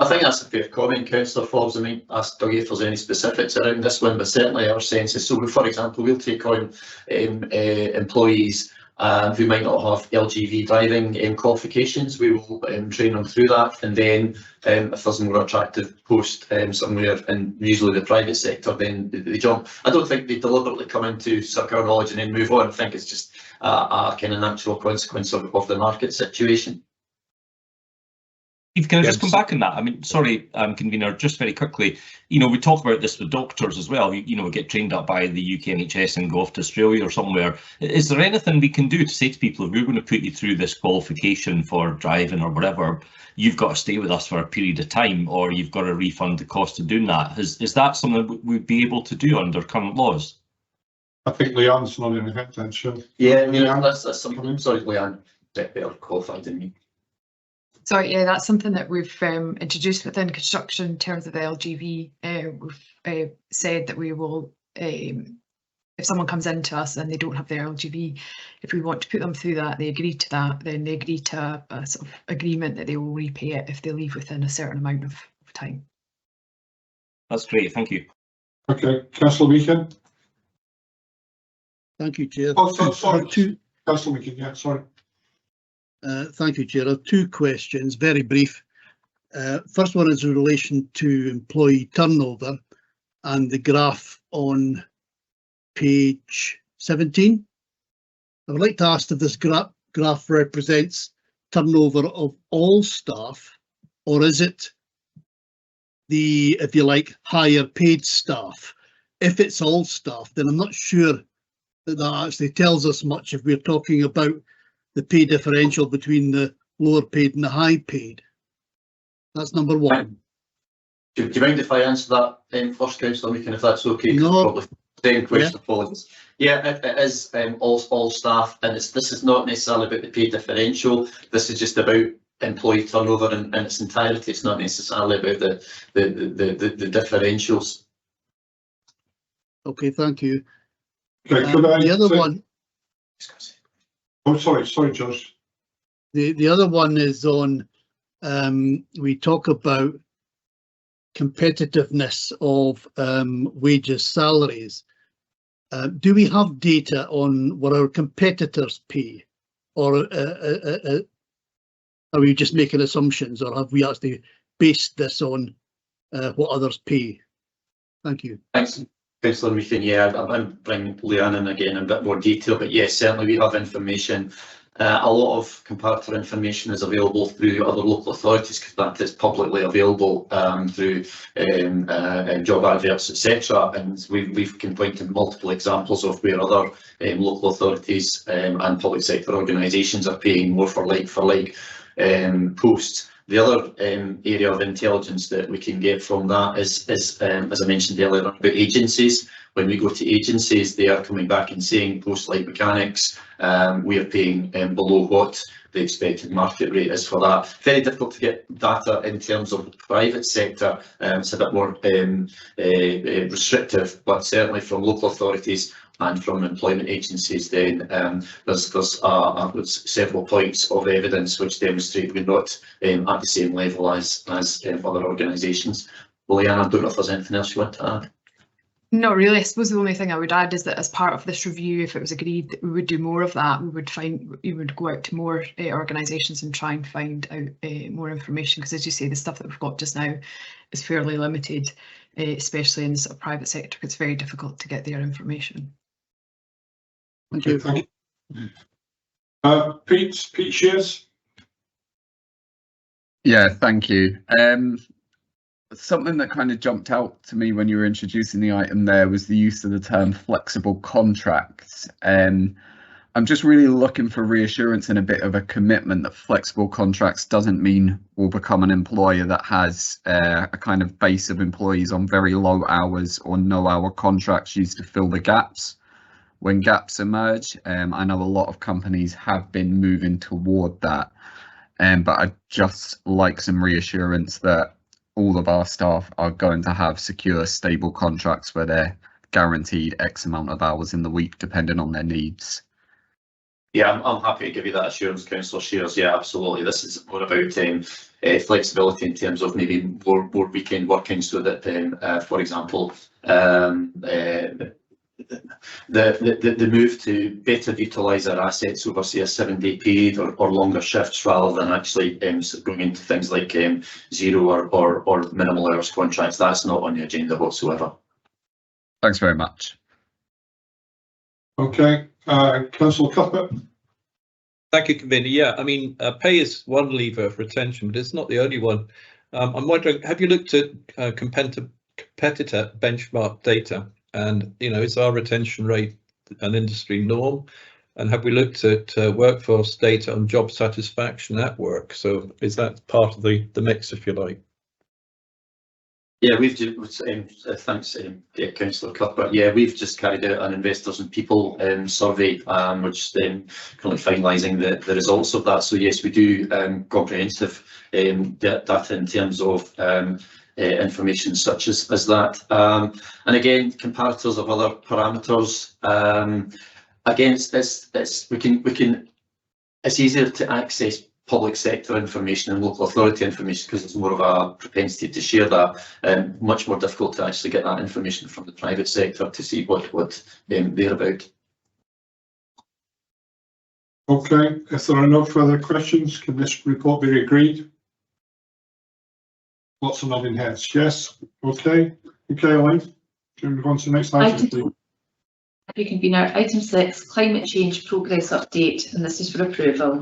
S3: I think that's a fair comment, Councillor Forbes. I mean, ask Dougie if there's any specifics around this one, but certainly our sense is, so for example, we'll take on employees who might not have LGV driving qualifications. We will train them through that, and then if there's a more attractive post somewhere in usually the private sector, then they jump. I don't think they deliberately come in to suck our knowledge and then move on. I think it's just a kind of natural consequence of the market situation.
S16: Can I just come back on that? I mean, sorry, convener, just very quickly, you know, we talk about this with doctors as well. You know, we get trained up by the UK NHS and go off to Australia or somewhere. Is there anything we can do to say to people, if we're going to put you through this qualification for driving or whatever, you've got to stay with us for a period of time, or you've got to refund the cost of doing that? Is that something we'd be able to do under current laws?
S1: I think Leanne's not in the then, sure.
S3: Yeah, I mean, that's something. Sorry, Leanne, better qualified than me.
S15: So yeah, that's something that we've introduced within construction in terms of the LGV. We've said that we will, if someone comes into us and they don't have their LGV, if we want to put them through that, they agree to that, then they agree to a sort of agreement that they will repay it if they leave within a certain amount of time.
S16: That's great, thank you.
S1: Okay, Councillor Meakin.
S17: Thank you, Chair.
S1: Oh, sorry. Councillor Meakin, yeah, sorry.
S17: Thank you, Chair. I have two questions, very brief. First one is in relation to employee turnover and the graph on page 17. I would like to ask if this graph represents turnover of all staff, or is it the, if you like, higher paid staff? If it's all staff, then I'm not sure that that actually tells us much if we're talking about the pay differential between the lower paid and the high paid. That's number one.
S3: Do you mind if I answer that first, Councillor Meakin, if that's okay?
S17: No.
S3: Probably same question, apologies. Yeah, it is all staff, and this is not necessarily about the pay differential. This is just about employee turnover in its entirety. It's not necessarily about the differentials.
S17: Okay, thank you.
S1: Okay, could I
S17: the other one.
S1: Oh, sorry, Josh.
S17: The other one is on, we talk about competitiveness of wages, salaries. Do we have data on what our competitors pay, or are we just making assumptions, or have we actually based this on what others pay? Thank you.
S3: Thanks, Councillor Meakin. Yeah, I'm bringing Leanne in again in a bit more detail, but yes, certainly we have information. A lot of comparator information is available through other local authorities because that is publicly available through job adverts, etc. And we can point to multiple examples of where other local authorities and public sector organisations are paying more for like posts. The other area of intelligence that we can get from that is as I mentioned earlier, about agencies. When we go to agencies, they are coming back and saying post like mechanics, we are paying below what the expected market rate is for that. Very difficult to get data in terms of the private sector. It's a bit more restrictive, but certainly from local authorities and from employment agencies, then there's several points of evidence which demonstrate we're not at the same level as other organisations. Leanne, I don't know if there's anything else you want to add.
S15: Not really. I suppose the only thing I would add is that as part of this review, if it was agreed that we would do more of that, we would go out to more organisations and try and find out more information, because as you say, the stuff that we've got just now is fairly limited, especially in the sort of private sector. It's very difficult to get their information.
S11: Thank you.
S1: Thank you. Pete Shears.
S18: Yeah, thank you. Something that kind of jumped out to me when you were introducing the item there was the use of the term flexible contracts. I'm just really looking for reassurance and a bit of a commitment that flexible contracts doesn't mean we'll become an employer that has a kind of base of employees on very low hours or no hour contracts used to fill the gaps when gaps emerge. I know a lot of companies have been moving toward that, but I'd just like some reassurance that all of our staff are going to have secure, stable contracts where they're guaranteed X amount of hours in the week, depending on their needs.
S3: Yeah, I'm happy to give you that assurance, Councillor Shears. Yeah, absolutely. This is more about flexibility in terms of maybe more weekend working, so that, for example, the move to better utilise our assets over, say, a 7-day period or longer shifts, rather than actually going into things like zero or minimal hours contracts. That's not on the agenda whatsoever.
S18: Thanks very much.
S1: Okay, Councillor Cuthbert.
S6: Thank you, Convener. Yeah, I mean, pay is one lever of retention, but it's not the only one. I'm wondering, have you looked at competitor benchmark data? And, you know, is our retention rate an industry norm? And have we looked at workforce data on job satisfaction at work? So is that part of the mix, if you like?
S3: Yeah, we've just, thanks, Councillor Cuthbert. Yeah, we've just carried out an investors and people survey. We're just currently finalising the results of that. So yes, we do comprehensive data in terms of information such as that. And again, comparators of other parameters. Again, it's easier to access public sector information and local authority information because there's more of a propensity to share that. Much more difficult to actually get that information from the private sector to see what they're about.
S1: Okay, if there are no further questions, can this report be agreed? Lots of nodding heads. Yes. Okay. Okay, Elaine. Can we move on to the next item, please?
S2: Thank you, Convener. Item 6, climate change progress update, and this is for approval.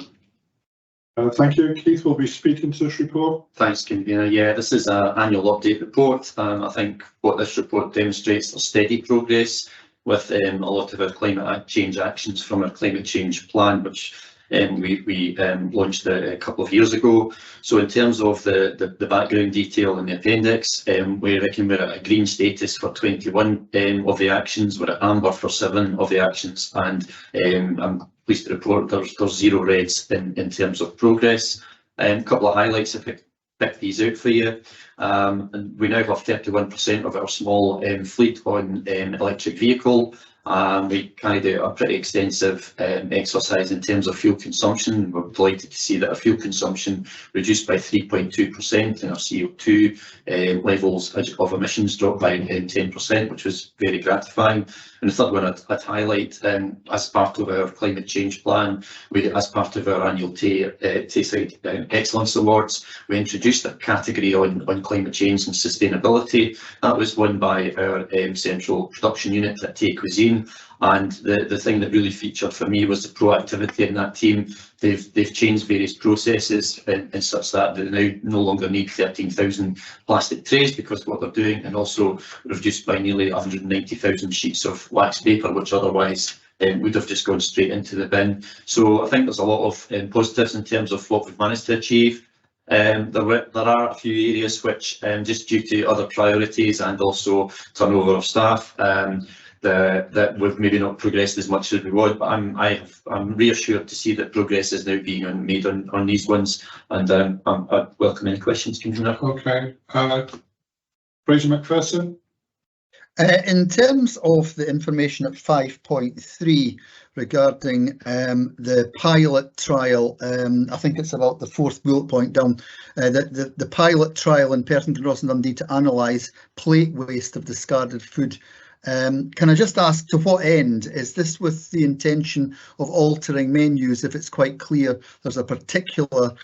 S1: Thank you. Keith will be speaking to this report.
S3: Thanks, Convener. Yeah, this is an annual update report. I think what this report demonstrates is steady progress with a lot of our climate change actions from our climate change plan, which we launched a couple of years ago. So in terms of the background detail in the appendix, we reckon we're at a green status for 21 of the actions, we're at amber for 7 of the actions, and I'm pleased to report there's 0 reds in terms of progress. A couple of highlights if I pick these out for you. And we now have 31% of our small fleet on electric vehicle. We carried out a pretty extensive exercise in terms of fuel consumption. We're delighted to see that our fuel consumption reduced by 3.2% and our CO2 levels of emissions dropped by 10%, which was very gratifying. And the third one I'd highlight, as part of our climate change plan, as part of our annual Tayside Excellence Awards, we introduced a category on climate change and sustainability. That was won by our central production unit at Tay Cuisine. And the thing that really featured for me was the proactivity in that team. They've changed various processes in such that they now no longer need 13,000 plastic trays because of what they're doing, and also reduced by nearly 190,000 sheets of wax paper, which otherwise would have just gone straight into the bin. So I think there's a lot of positives in terms of what we've managed to achieve. There are a few areas which, just due to other priorities and also turnover of staff, that we've maybe not progressed as much as we want, but I'm reassured to see that progress is now being made on these ones, and I welcome any questions.
S1: Okay, Fraser McPherson.
S11: In terms of the information at 5.3 regarding the pilot trial, I think it's about the fourth bullet point down, the pilot trial in Perth, Ross and Dundee to analyse plate waste of discarded food. Can I just ask, to what end? Is this with the intention of altering menus if it's quite clear there's a particular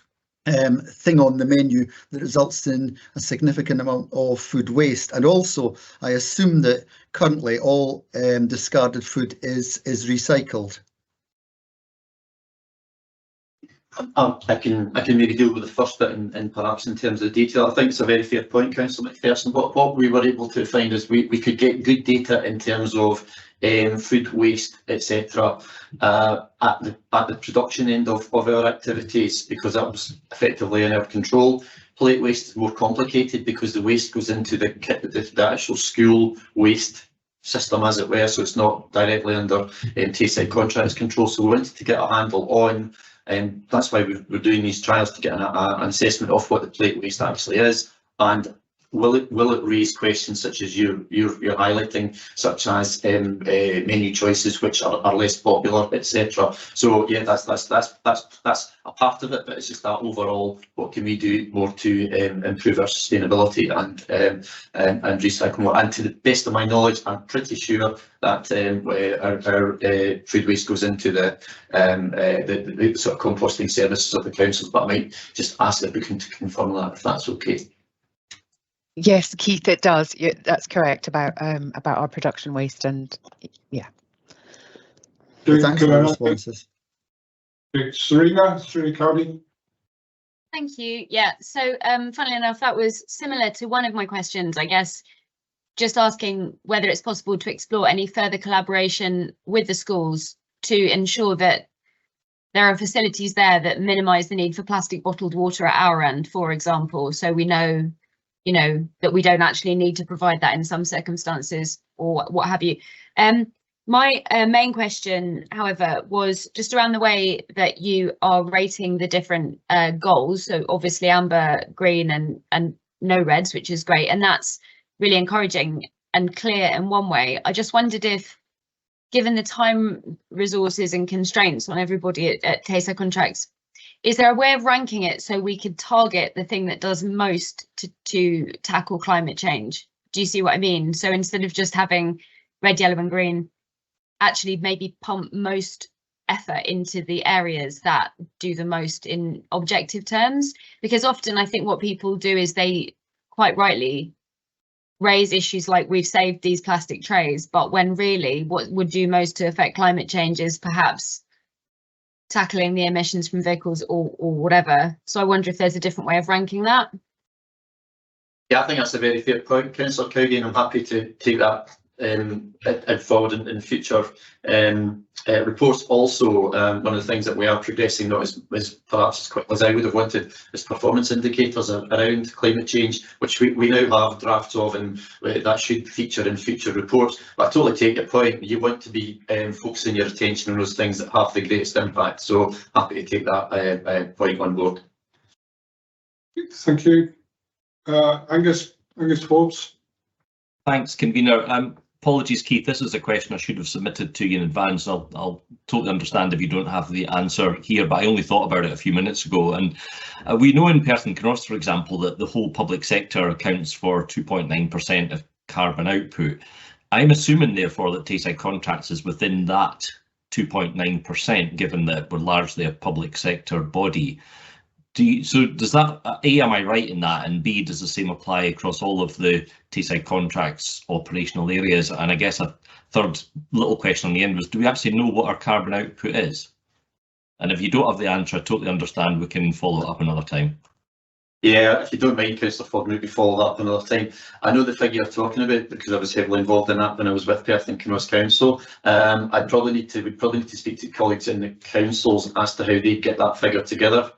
S11: thing on the menu that results in a significant amount of food waste? And also, I assume that currently all discarded food is recycled.
S3: I can maybe deal with the first bit and perhaps in terms of the detail. I think it's a very fair point, Councillor McPherson. What we were able to find is we could get good data in terms of food waste, etc. At the production end of our activities, because that was effectively in our control. Plate waste is more complicated because the waste goes into the actual school waste system, as it were, so it's not directly under Tayside contracts control. So we wanted to get a handle on, and that's why we're doing these trials, to get an assessment of what the plate waste actually is, and will it raise questions such as you're highlighting, such as menu choices which are less popular, etc. So yeah, that's a part of it, but it's just that overall, what can we do more to improve our sustainability and recycle more? And to the best of my knowledge, I'm pretty sure that our food waste goes into the sort of composting services of the councils, but I might just ask if we can confirm that, if that's okay.
S10: Yes, Keith, it does. Yeah, that's correct about our production waste, and yeah.
S11: Thanks for the responses.
S1: Serena Cowley.
S19: Thank you. Yeah, so funnily enough, that was similar to one of my questions, I guess, just asking whether it's possible to explore any further collaboration with the schools to ensure that there are facilities there that minimise the need for plastic bottled water at our end, for example, so we know, you know, that we don't actually need to provide that in some circumstances or what have you. My main question, however, was just around the way that you are rating the different goals. So obviously amber, green and no reds, which is great. And that's really encouraging and clear in one way. I just wondered if, given the time, resources and constraints on everybody at Tayside Contracts, is there a way of ranking it so we could target the thing that does most to tackle climate change? Do you see what I mean? So instead of just having red, yellow and green, actually maybe pump most effort into the areas that do the most in objective terms? Because often I think what people do is they quite rightly raise issues like we've saved these plastic trays, but when really what would do most to affect climate change is perhaps tackling the emissions from vehicles or whatever. So I wonder if there's a different way of ranking that.
S3: Yeah, I think that's a very fair point, Councillor Cowgie, and I'm happy to take that forward in future reports. Also, one of the things that we are progressing, not as perhaps as quickly as I would have wanted, is performance indicators around climate change, which we now have drafts of, and that should feature in future reports. But I totally take your point. You want to be focusing your attention on those things that have the greatest impact. So happy to take that point on board.
S1: Thank you. Angus Forbes.
S16: Thanks, convener. Apologies, Keith. This is a question I should have submitted to you in advance. I'll totally understand if you don't have the answer here, but I only thought about it a few minutes ago. And we know in Perth and Kinross, for example, that the whole public sector accounts for 2.9% of carbon output. I'm assuming, therefore, that Tayside Contracts is within that 2.9%, given that we're largely a public sector body. So does that, A, am I right in that, and B, does the same apply across all of the Tayside Contracts operational areas? And I guess a third little question on the end was, do we actually know what our carbon output is? And if you don't have the answer, I totally understand, we can follow it up another time.
S3: Yeah, if you don't mind, Councillor Ford, maybe follow that up another time. I know the figure you're talking about because I was heavily involved in that when I was with Perth and Kinross Council. We'd probably need to speak to colleagues in the councils as to how they get that figure together.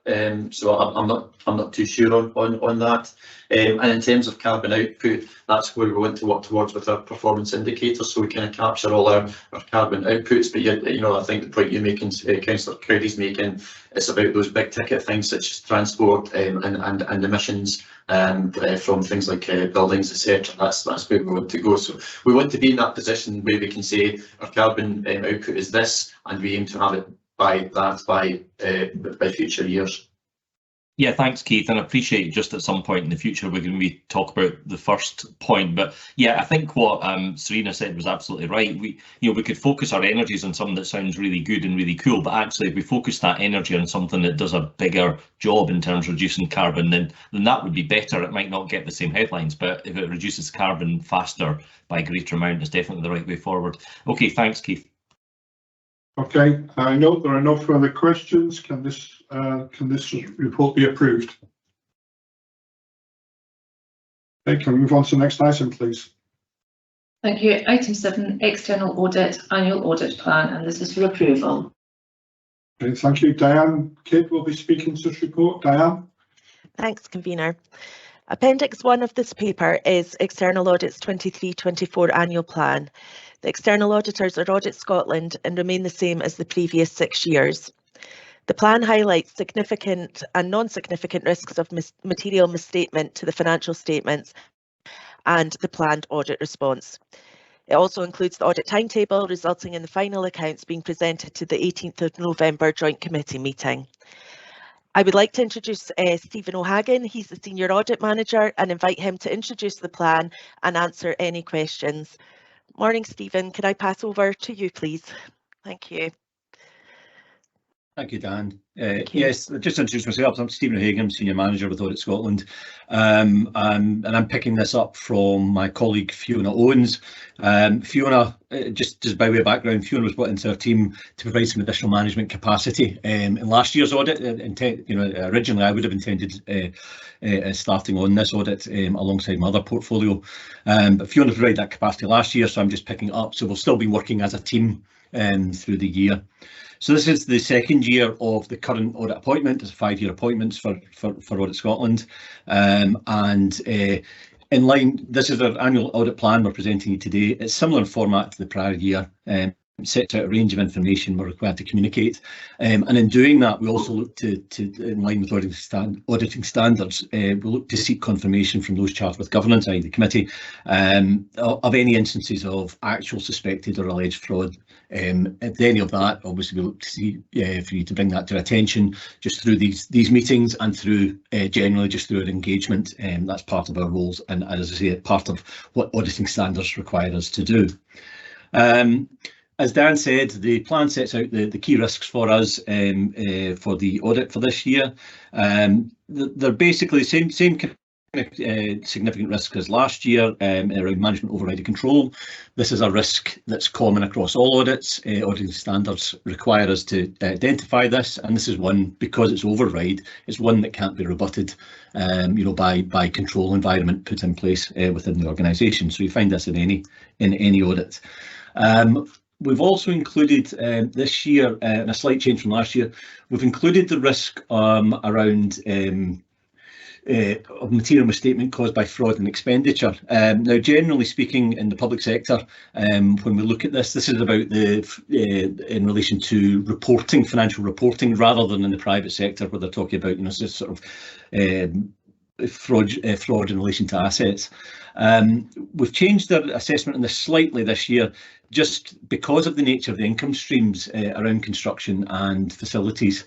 S3: So I'm not too sure on that. And in terms of carbon output, that's where we want to work towards with our performance indicators, so we kind of capture all our carbon outputs. But you know, I think the point you're making, Councillor Cowdie's making, is about those big ticket things such as transport and and emissions from things like buildings, etc. That's where we want to go. So we want to be in that position where we can say our carbon output is this, and we aim to have it by future years.
S16: Yeah, thanks, Keith, and I appreciate just at some point in the future we're going to talk about the first point. But yeah, I think what Serena said was absolutely right. We could focus our energies on something that sounds really good and really cool, but actually if we focus that energy on something that does a bigger job in terms of reducing carbon, then that would be better. It might not get the same headlines, but if it reduces carbon faster by a greater amount, it's definitely the right way forward. Okay, thanks, Keith.
S1: Okay, I note there are no further questions. Can this report be approved? Okay, can we move on to the next item, please?
S2: Thank you. Item 7, external audit, annual audit plan, and this is for approval.
S1: Okay, thank you. Diane Kidd will be speaking to this report. Diane?
S20: Thanks, convener. Appendix 1 of this paper is External Audit's 23-24 annual plan. The external auditors are Audit Scotland and remain the same as the previous 6 years. The plan highlights significant and non-significant risks of material misstatement to the financial statements and the planned audit response. It also includes the audit timetable, resulting in the final accounts being presented to the 18th of November Joint Committee meeting. I would like to introduce Stephen O'Hagan. He's the Senior Audit Manager, and invite him to introduce the plan and answer any questions. Morning, Stephen. Could I pass over to you, please? Thank you.
S13: Thank you, Dan. Yes, just to introduce myself, I'm Stephen O'Hagan, Senior Manager with Audit Scotland, and I'm picking this up from my colleague Fiona Owens. Fiona, just by way of background, Fiona was brought into our team to provide some additional management capacity in last year's audit. Originally I would have intended starting on this audit alongside my other portfolio, but Fiona provided that capacity last year, so I'm just picking it up. So we'll still be working as a team through the year. So this is the second year of the current audit appointment. It's 5-year appointments for Audit Scotland, and in line, this is our annual audit plan we're presenting you today. It's similar in format to the prior year. It sets out a range of information we're required to communicate, and in doing that we also look to in line with auditing standards, we look to seek confirmation from those charged with governance, i.e. the committee, of any instances of actual, suspected or alleged fraud. If any of that, obviously we look to see for you to bring that to attention just through these meetings and through generally just through our engagement. That's part of our roles, and as I say, part of what auditing standards require us to do. As Dan said, the plan sets out the key risks for us for the audit for this year. They're basically the same significant risk as last year around management override of control. This is a risk that's common across all audits. Auditing standards require us to identify this, and this is one, because it's override, it's one that can't be rebutted by control environment put in place within the organisation. So you find this in any audit. We've also included this year, and a slight change from last year, we've included the risk around of material misstatement caused by fraud and expenditure. Now, generally speaking, in the public sector, when we look at this is about in relation to reporting, financial reporting, rather than in the private sector where they're talking about sort of fraud in relation to assets. We've changed our assessment on this slightly this year, just because of the nature of the income streams around construction and facilities.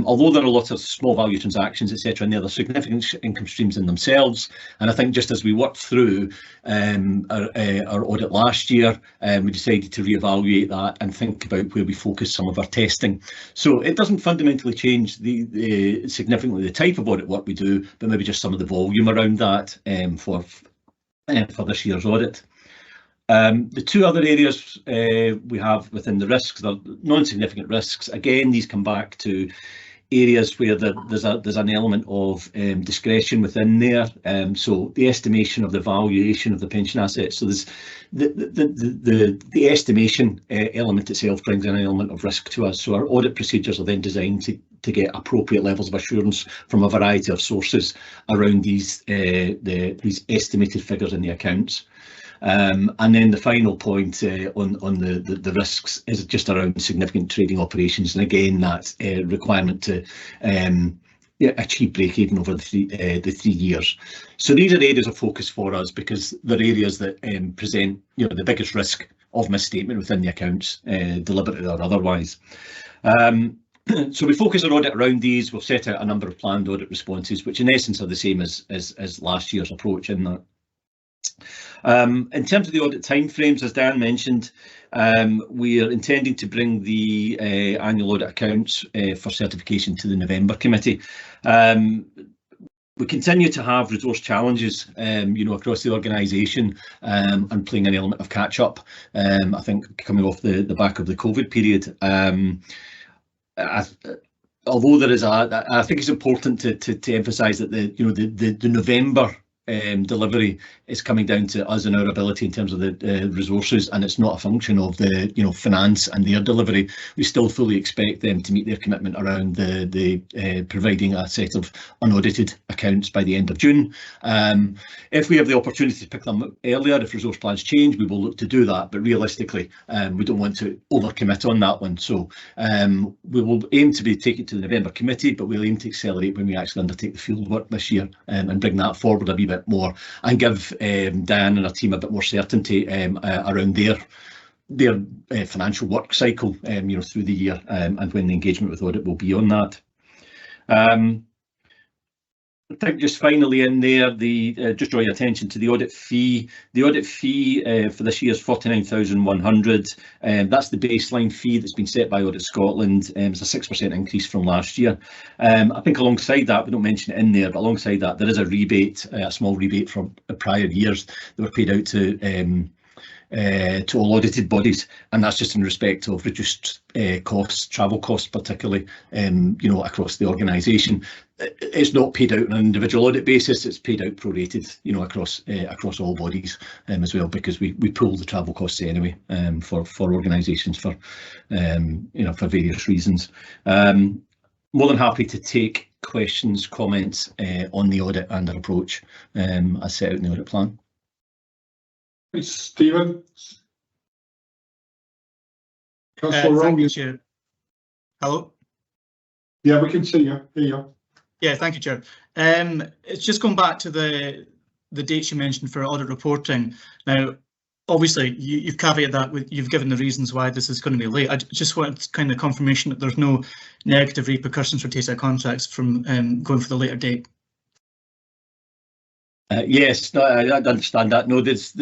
S13: Although there are lots of small value transactions, etc., and there are significant income streams in themselves. And I think just as we worked through our audit last year, we decided to reevaluate that and think about where we focus some of our testing. So it doesn't fundamentally change significantly the type of audit work we do, but maybe just some of the volume around that for this year's audit. The two other areas we have within the risks, they're non-significant risks. Again, these come back to areas where there's an element of discretion within there. So the estimation of the valuation of the pension assets. So there's the estimation element itself brings in an element of risk to us. So our audit procedures are then designed to get appropriate levels of assurance from a variety of sources around these estimated figures in the accounts. And then the final point on the risks is just around significant trading operations, and again that requirement to achieve break even over the 3 years. So these are areas of focus for us because they're areas that present the biggest risk of misstatement within the accounts, deliberately or otherwise. So we focus our audit around these. We've set out a number of planned audit responses, which in essence are the same as last year's approach in that. In terms of the audit timeframes, as Dan mentioned, we are intending to bring the annual audit accounts for certification to the November committee. We continue to have resource challenges, across the organisation, and playing an element of catch up. I think coming off the back of the COVID period. Although there is I think it's important to emphasise that the November delivery is coming down to us and our ability in terms of the resources, and it's not a function of the finance and their delivery. We still fully expect them to meet their commitment around the providing a set of unaudited accounts by the end of June. If we have the opportunity to pick them up earlier, if resource plans change, we will look to do that, but realistically we don't want to overcommit on that one. So we will aim to be taken to the November committee, but we'll aim to accelerate when we actually undertake the field work this year, and bring that forward a wee bit more and give Dan and our team a bit more certainty around their financial work cycle through the year, and when the engagement with audit will be on that. I think just finally in there, just draw your attention to the audit fee. The audit fee for this year is 49,100. That's the baseline fee that's been set by Audit Scotland. It's a 6% increase from last year. I think alongside that, we don't mention it in there, but alongside that, there is a rebate, a small rebate from prior years that were paid out to all audited bodies, and that's just in respect of reduced costs, travel costs particularly, across the organisation. It's not paid out on an individual audit basis, it's paid out prorated, across all bodies as well, because we pool the travel costs anyway, for organisations for various reasons. More than happy to take questions, comments on the audit and our approach as set out in the audit plan.
S1: Stephen.
S21: Thank you, Chair. Hello?
S1: Yeah, we can see you. Hear you.
S21: Yeah, thank you, Chair. It's just going back to the dates you mentioned for audit reporting. Now, obviously, you've caveated that you've given the reasons why this is going to be late. I just want kind of confirmation that there's no negative repercussions for Tayside contracts from going for the later date.
S13: Yes, no, I understand that. No, it's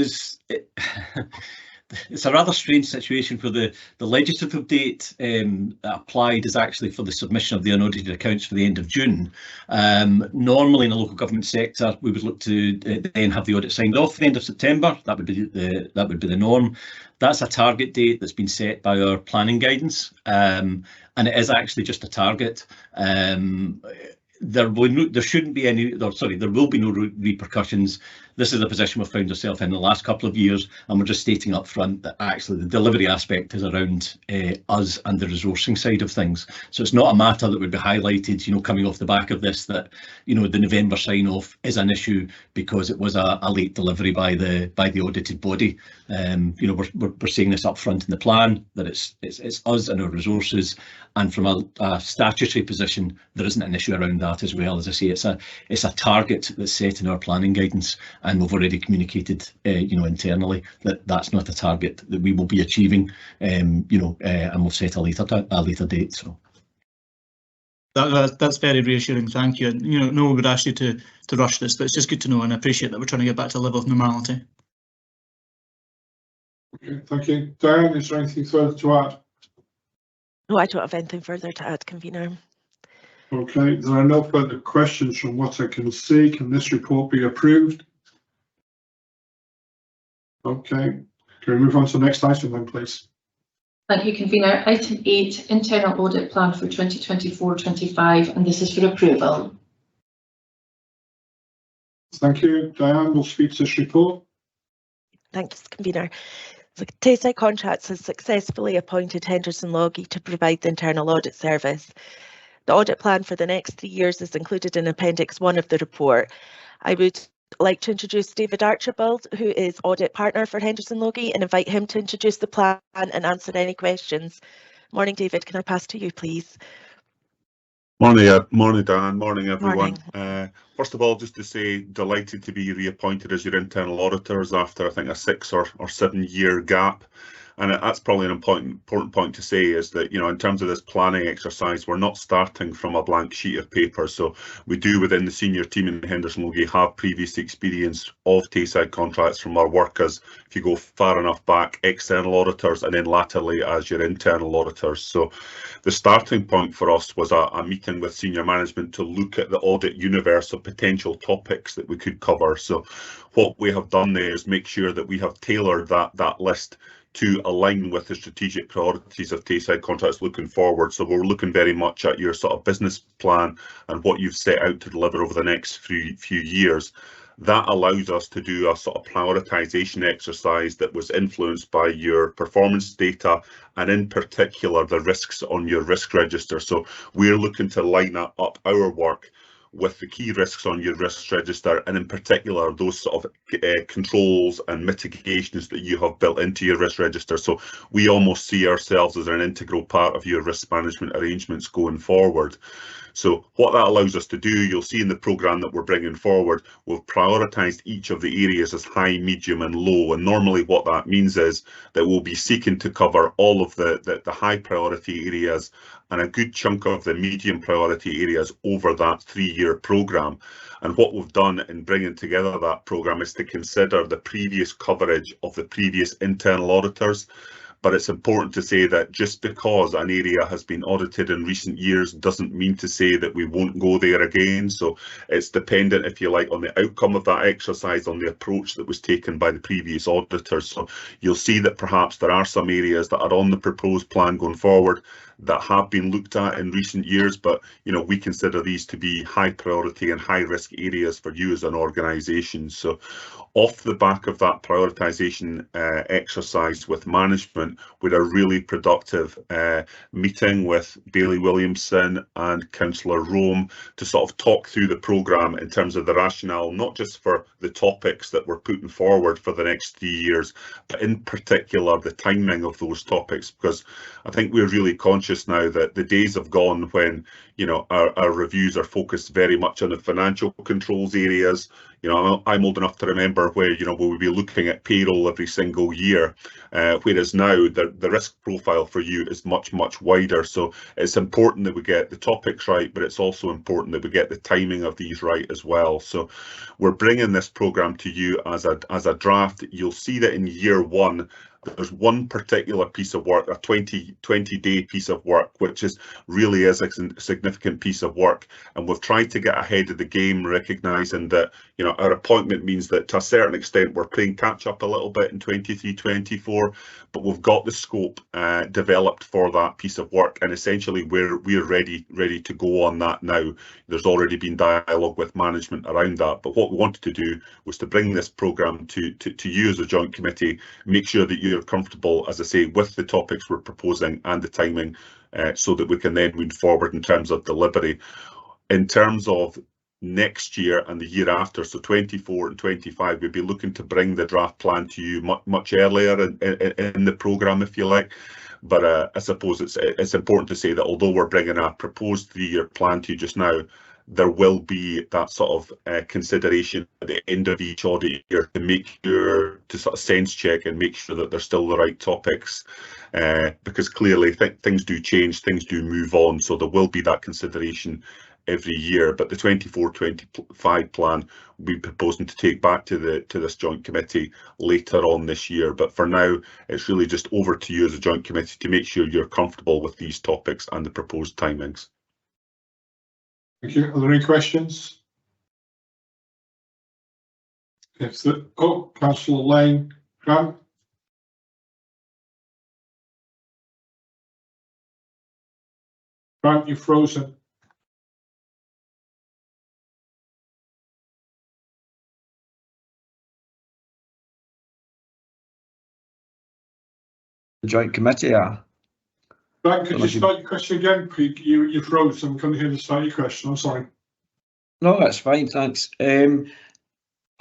S13: a rather strange situation for the legislative date that applied is actually for the submission of the unaudited accounts for the end of June. Normally in the local government sector, we would look to then have the audit signed off for the end of September. That would be the norm. That's a target date that's been set by our planning guidance, and it is actually just a target. There will be no repercussions. This is a position we've found ourselves in the last couple of years, and we're just stating up front that actually the delivery aspect is around us and the resourcing side of things. So it's not a matter that would be highlighted, coming off the back of this, that the November sign-off is an issue because it was a late delivery by the audited body. We're saying this up front in the plan that it's us and our resources, and from a statutory position, there isn't an issue around that as well. As I say, it's a target that's set in our planning guidance, and we've already communicated, internally that that's not a target that we will be achieving, and we'll set a later date. So
S21: that's very reassuring. Thank you. No one would ask you to rush this, but it's just good to know, and I appreciate that we're trying to get back to a level of normality.
S1: Okay, thank you. Diane, is there anything further to add?
S20: No, I don't have anything further to add, Convener.
S1: Okay, there are no further questions from what I can see. Can this report be approved? Okay, can we move on to the next item then, please?
S2: Thank you, Convener. Item 8, Internal Audit Plan for 2024-25, and this is for approval.
S1: Thank you. Diane will speak to this report.
S20: Thanks, Convener. So Tayside Contracts has successfully appointed Henderson Logie to provide the internal audit service. The audit plan for the next 3 years is included in Appendix 1 of the report. I would like to introduce David Archibald, who is Audit Partner for Henderson Logie, and invite him to introduce the plan and answer any questions. Morning, David. Can I pass to you, please?
S5: Morning, Dan. Morning, everyone. First of all, just to say, delighted to be reappointed as your internal auditors after, I think, a 6 or 7 year gap. And that's probably an important point to say, is that, you know, in terms of this planning exercise, we're not starting from a blank sheet of paper. So we do, within the senior team in Henderson Logie, have previous experience of Tayside contracts from our work as, if you go far enough back, external auditors, and then latterly as your internal auditors. So the starting point for us was a meeting with senior management to look at the audit universe of potential topics that we could cover. So what we have done there is make sure that we have tailored that list to align with the strategic priorities of Tayside contracts looking forward. So we're looking very much at your sort of business plan and what you've set out to deliver over the next few years. That allows us to do a sort of prioritisation exercise that was influenced by your performance data and in particular the risks on your risk register. So we're looking to line up our work with the key risks on your risk register, and in particular those sort of controls and mitigations that you have built into your risk register. So we almost see ourselves as an integral part of your risk management arrangements going forward. So what that allows us to do, you'll see in the programme that we're bringing forward, we've prioritised each of the areas as high, medium and low. And normally what that means is that we'll be seeking to cover all of the high priority areas and a good chunk of the medium priority areas over that 3-year programme. And what we've done in bringing together that programme is to consider the previous coverage of the previous internal auditors. But it's important to say that just because an area has been audited in recent years doesn't mean to say that we won't go there again. So it's dependent, if you like, on the outcome of that exercise, on the approach that was taken by the previous auditors. So you'll see that perhaps there are some areas that are on the proposed plan going forward that have been looked at in recent years, but you know, we consider these to be high priority and high risk areas for you as an organisation. So off the back of that prioritisation exercise with management, we had a really productive meeting with Bailey Williamson and Councillor Rome to sort of talk through the programme in terms of the rationale, not just for the topics that we're putting forward for the next 3 years, but in particular the timing of those topics, because I think we're really conscious now that the days have gone when, you know, our reviews are focused very much on the financial controls areas. You know, I'm old enough to remember where, you know, we'll be looking at payroll every single year, whereas now the risk profile for you is much wider. So it's important that we get the topics right, but it's also important that we get the timing of these right as well. So we're bringing this programme to you as a draft. You'll see that in year 1, there's one particular piece of work, a 20-day piece of work, which really is a significant piece of work. And we've tried to get ahead of the game, recognising that, you know, our appointment means that to a certain extent we're playing catch up a little bit in 23-24, but we've got the scope developed for that piece of work, and essentially we're ready to go on that now. There's already been dialogue with management around that, but what we wanted to do was to bring this programme to you as a joint committee, make sure that you're comfortable, as I say, with the topics we're proposing and the timing, so that we can then move forward in terms of delivery. In terms of next year and the year after, so 24 and 25, we'd be looking to bring the draft plan to you much earlier in the programme, if you like. But I suppose it's important to say that although we're bringing a proposed 3-year plan to you just now, there will be that sort of consideration at the end of each audit year to make sure, to sort of sense check and make sure that they're still the right topics, because clearly things do change, things do move on, so there will be that consideration every year. But the 24-25 plan we'll be proposing to take back to this joint committee later on this year. But for now, it's really just over to you as a joint committee to make sure you're comfortable with these topics and the proposed timings.
S1: Thank you. Are there any questions? Councillor Lane, Grant. Grant, you're frozen.
S8: The joint committee,
S1: Grant, could you start your question again? You froze and couldn't hear the start of your question. I'm sorry.
S8: No, that's fine, thanks. I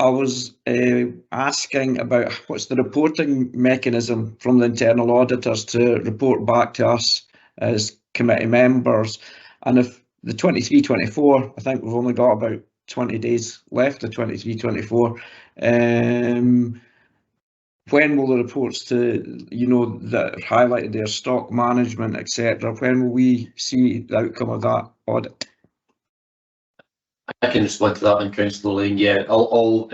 S8: was asking about what's the reporting mechanism from the internal auditors to report back to us as committee members, and if the 23-24, I think we've only got about 20 days left of 23-24. When will the reports to, you know, that have highlighted their stock management, etc., when will we see the outcome of that audit?
S3: I can respond to that one, Councillor Lane. Yeah, all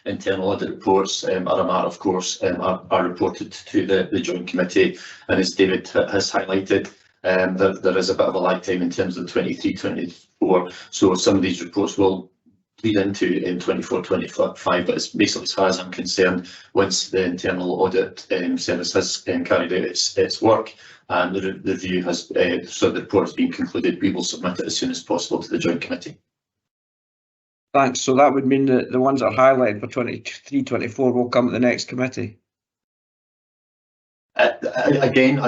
S3: internal audit reports are a matter of course are reported to the Joint Committee, and as David has highlighted, there is a bit of a lag time in terms of 23-24, so some of these reports will lead into 24-25, but it's basically, as far as I'm concerned, once the internal audit service has carried out its work and the review has, so the report has been concluded, we will submit it as soon as possible to the Joint Committee.
S8: Thanks. So that would mean that the ones that are highlighted for 23-24 will come to the next committee.
S3: Again,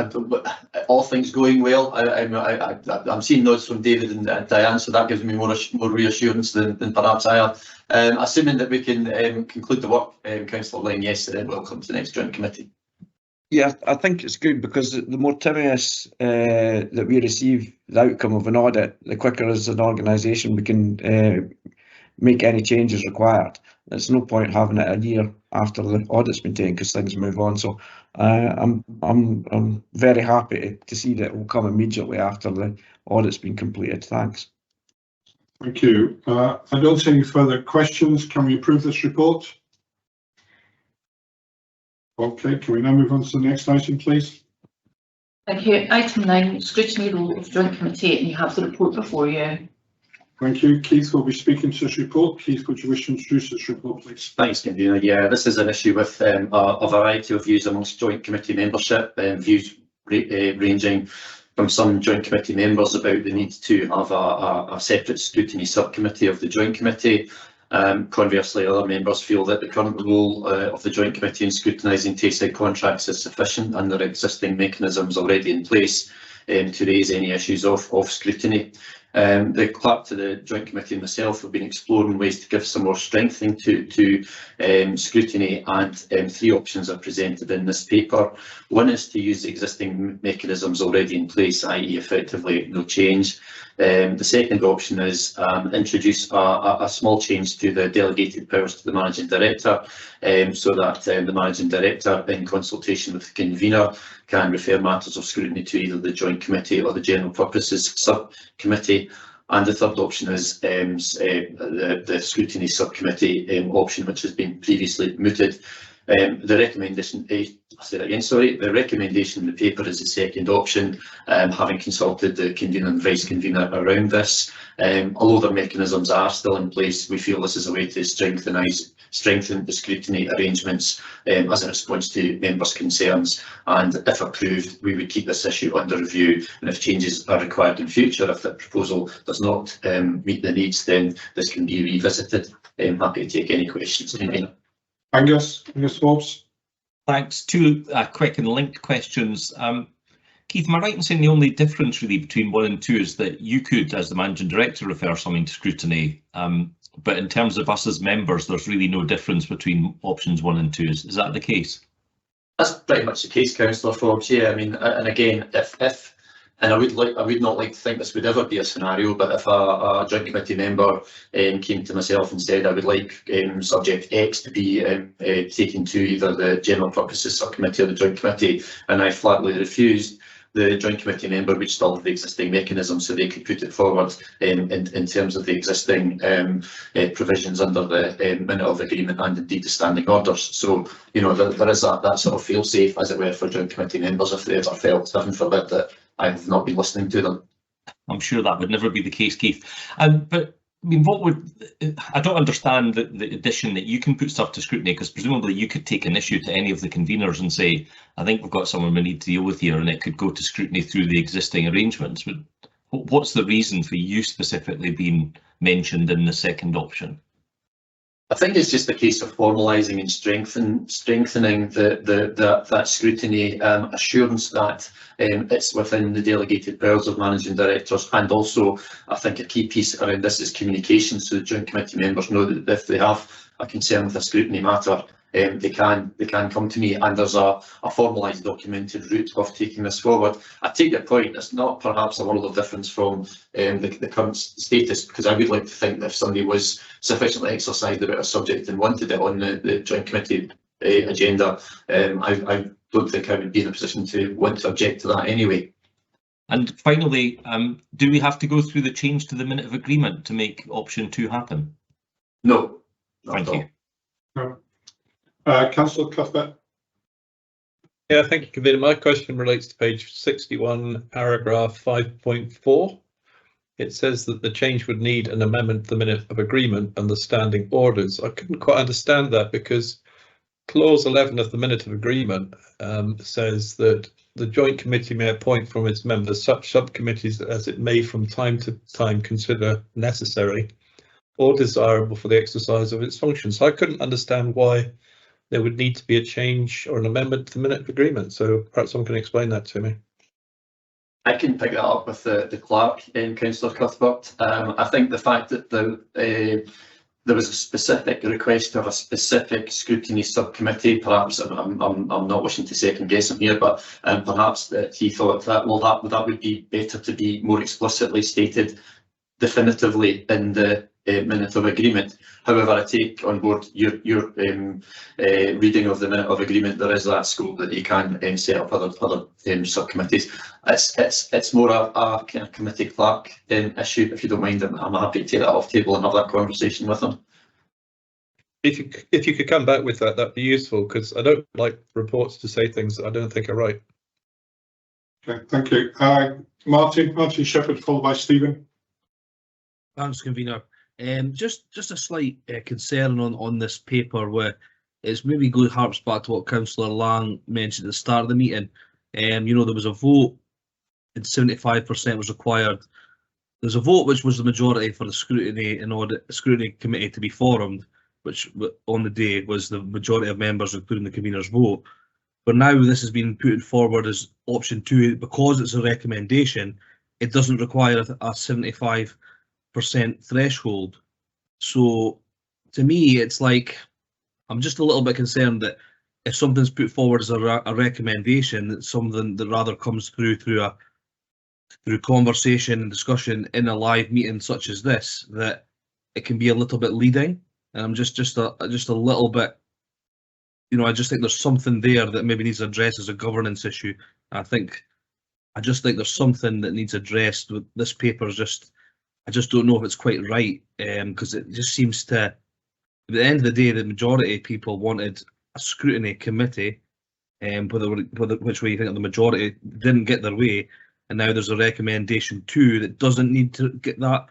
S3: all things going well, I'm seeing nods from David and Diane, so that gives me more reassurance than perhaps I have. Assuming that we can conclude the work, Councillor Lane, yes, it will come to the next Joint Committee.
S8: Yeah, I think it's good because the more timeous that we receive the outcome of an audit, the quicker as an organisation we can make any changes required. There's no point having it a year after the audit's been taken because things move on. So I'm very happy to see that it will come immediately after the audit's been completed. Thanks.
S1: Thank you. I don't see any further questions. Can we approve this report? Okay, can we now move on to the next item, please?
S2: Thank you. Item 9, scrutiny role of Joint Committee, and you have the report before you.
S1: Thank you. Keith will be speaking to this report. Keith, would you wish to introduce this report, please?
S3: Thanks, Convener. Yeah, this is an issue with a variety of views amongst Joint Committee membership, views ranging from some Joint Committee members about the need to have a separate scrutiny subcommittee of the Joint Committee. Conversely, other members feel that the current role of the Joint Committee in scrutinising Tayside contracts is sufficient and there are existing mechanisms already in place to raise any issues of scrutiny. The clerk to the Joint Committee and myself have been exploring ways to give some more strengthening to scrutiny, and 3 options are presented in this paper. One is to use the existing mechanisms already in place, i.e. effectively no change. The second option is introduce a small change to the delegated powers to the Managing Director, so that the Managing Director, in consultation with the Convener, can refer matters of scrutiny to either the Joint Committee or the General Purposes Subcommittee. And the third option is the Scrutiny Subcommittee option, which has been previously mooted. The recommendation, I'll say that again, sorry, the recommendation in the paper is the second option, having consulted the Convener and Vice Convener around this. Although the mechanisms are still in place, we feel this is a way to strengthen the scrutiny arrangements as a response to members' concerns, and if approved we would keep this issue under review, and if changes are required in future, if the proposal does not meet the needs, then this can be revisited. I'm happy to take any questions.
S1: Angus Forbes.
S16: Thanks. 2 quick and linked questions. Keith, am I right in saying the only difference really between 1 and 2 is that you could, as the Managing Director, refer something to scrutiny, but in terms of us as members, there's really no difference between options 1 and 2. Is that the case?
S3: That's pretty much the case, Councillor Forbes. Yeah, I mean, and again, if and I would not like to think this would ever be a scenario, but if a Joint Committee member came to myself and said I would like subject X to be taken to either the General Purposes Subcommittee or the Joint Committee, and I flatly refused, the Joint Committee member would still have the existing mechanism, so they could put it forward in terms of the existing provisions under the Minute of Agreement and indeed the Standing Orders. So, you know, there is that sort of fail-safe, as it were, for Joint Committee members if they ever felt, heaven forbid, that I have not been listening to them.
S16: I'm sure that would never be the case, Keith. But I mean, I don't understand the addition that you can put stuff to scrutiny, because presumably you could take an issue to any of the conveners and say, I think we've got someone we need to deal with here, and it could go to scrutiny through the existing arrangements. But what's the reason for you specifically being mentioned in the second option?
S3: I think it's just a case of formalising and strengthening that scrutiny assurance that it's within the delegated powers of Managing Directors, and also I think a key piece around this is communication, so the Joint Committee members know that if they have a concern with a scrutiny matter, they can come to me, and there's a formalised documented route of taking this forward. I take your point. It's not perhaps a world of difference from the current status, because I would like to think that if somebody was sufficiently exercised about a subject and wanted it on the Joint Committee agenda, I don't think I would be in a position to want to object to that anyway.
S16: And finally, do we have to go through the change to the minute of agreement to make option 2 happen?
S3: No.
S16: Thank you.
S1: No. Councillor Cuthbert.
S6: Yeah, thank you, Convener. My question relates to page 61, paragraph 5.4. It says that the change would need an amendment to the minute of agreement and the standing orders. I couldn't quite understand that, because clause 11 of the minute of agreement says that the Joint Committee may appoint from its members such subcommittees as it may from time to time consider necessary or desirable for the exercise of its functions. So I couldn't understand why there would need to be a change or an amendment to the minute of agreement. So perhaps someone can explain that to me.
S3: I can pick that up with the clerk, Councillor Cuthbert. I think the fact that there was a specific request to have a specific scrutiny subcommittee, perhaps I'm not wishing to second guess him here, but perhaps that he thought that that would be better to be more explicitly stated definitively in the minute of agreement. However, I take on board your reading of the minute of agreement. There is that scope that you can set up other subcommittees. It's more a kind of committee clerk issue. If you don't mind, I'm happy to take that off table and have that conversation with them.
S6: If you could come back with that, that'd be useful, because I don't like reports to say things that I don't think are right.
S1: Okay, thank you. Martin Shepherd, followed by Stephen.
S7: Thanks, Convener. Just a slight concern on this paper, where it's maybe harps back to what Councillor Lang mentioned at the start of the meeting. You know, there was a vote and 75% was required. There's a vote which was the majority for the scrutiny committee to be formed, which on the day was the majority of members, including the convener's vote. But now this has been put forward as option 2 because it's a recommendation. It doesn't require a 75% threshold. So to me, it's like, I'm just a little bit concerned that if something's put forward as a recommendation, that's something that rather comes through conversation and discussion in a live meeting such as this, that it can be a little bit leading. And I'm just a little bit, you know, I just think there's something there that maybe needs addressed as a governance issue. I just think there's something that needs addressed with this paper. I just don't know if it's quite right, because it just seems to, at the end of the day, the majority of people wanted a scrutiny committee, which way you think the majority didn't get their way, and now there's a recommendation 2 that doesn't need to get that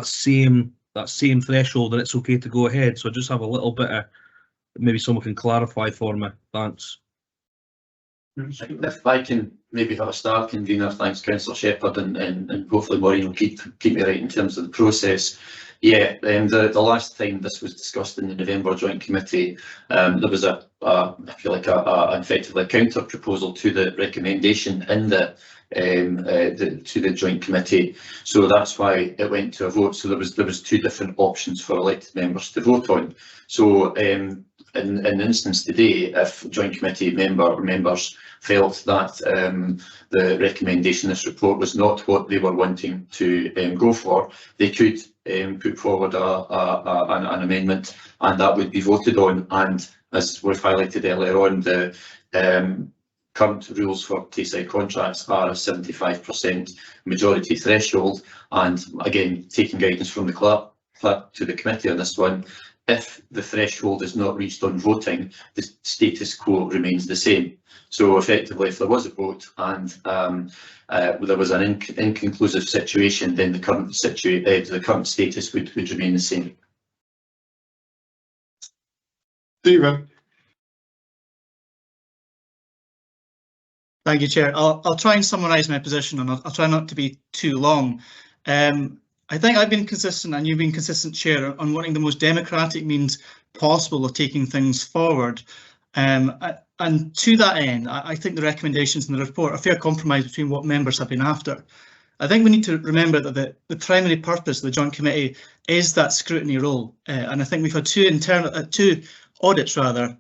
S7: same threshold, and it's okay to go ahead. So I just have a little bit of, maybe someone can clarify for me. Thanks.
S3: If I can maybe have a start, Convener, thanks Councillor Shepherd, and hopefully Maureen will keep me right in terms of the process. Yeah, the last time this was discussed in the November Joint Committee, there was effectively a counter proposal to the recommendation in to the Joint Committee. So that's why it went to a vote. So there was 2 different options for elected members to vote on. So in the instance today, if Joint Committee members felt that the recommendation, this report, was not what they were wanting to go for, they could put forward an amendment, and that would be voted on. And as we've highlighted earlier on, the current rules for Tayside contracts are a 75% majority threshold. And again, taking guidance from the clerk to the committee on this one, if the threshold is not reached on voting, the status quo remains the same. So effectively, if there was a vote and there was an inconclusive situation, then the current status would remain the same.
S1: Stephen.
S21: Thank you, Chair. I'll try and summarise my position, and I'll try not to be too long. I think I've been consistent, and you've been consistent, Chair, on wanting the most democratic means possible of taking things forward. And to that end, I think the recommendations in the report are a fair compromise between what members have been after. I think we need to remember that the primary purpose of the Joint Committee is that scrutiny role, and I think we've had two audits rather,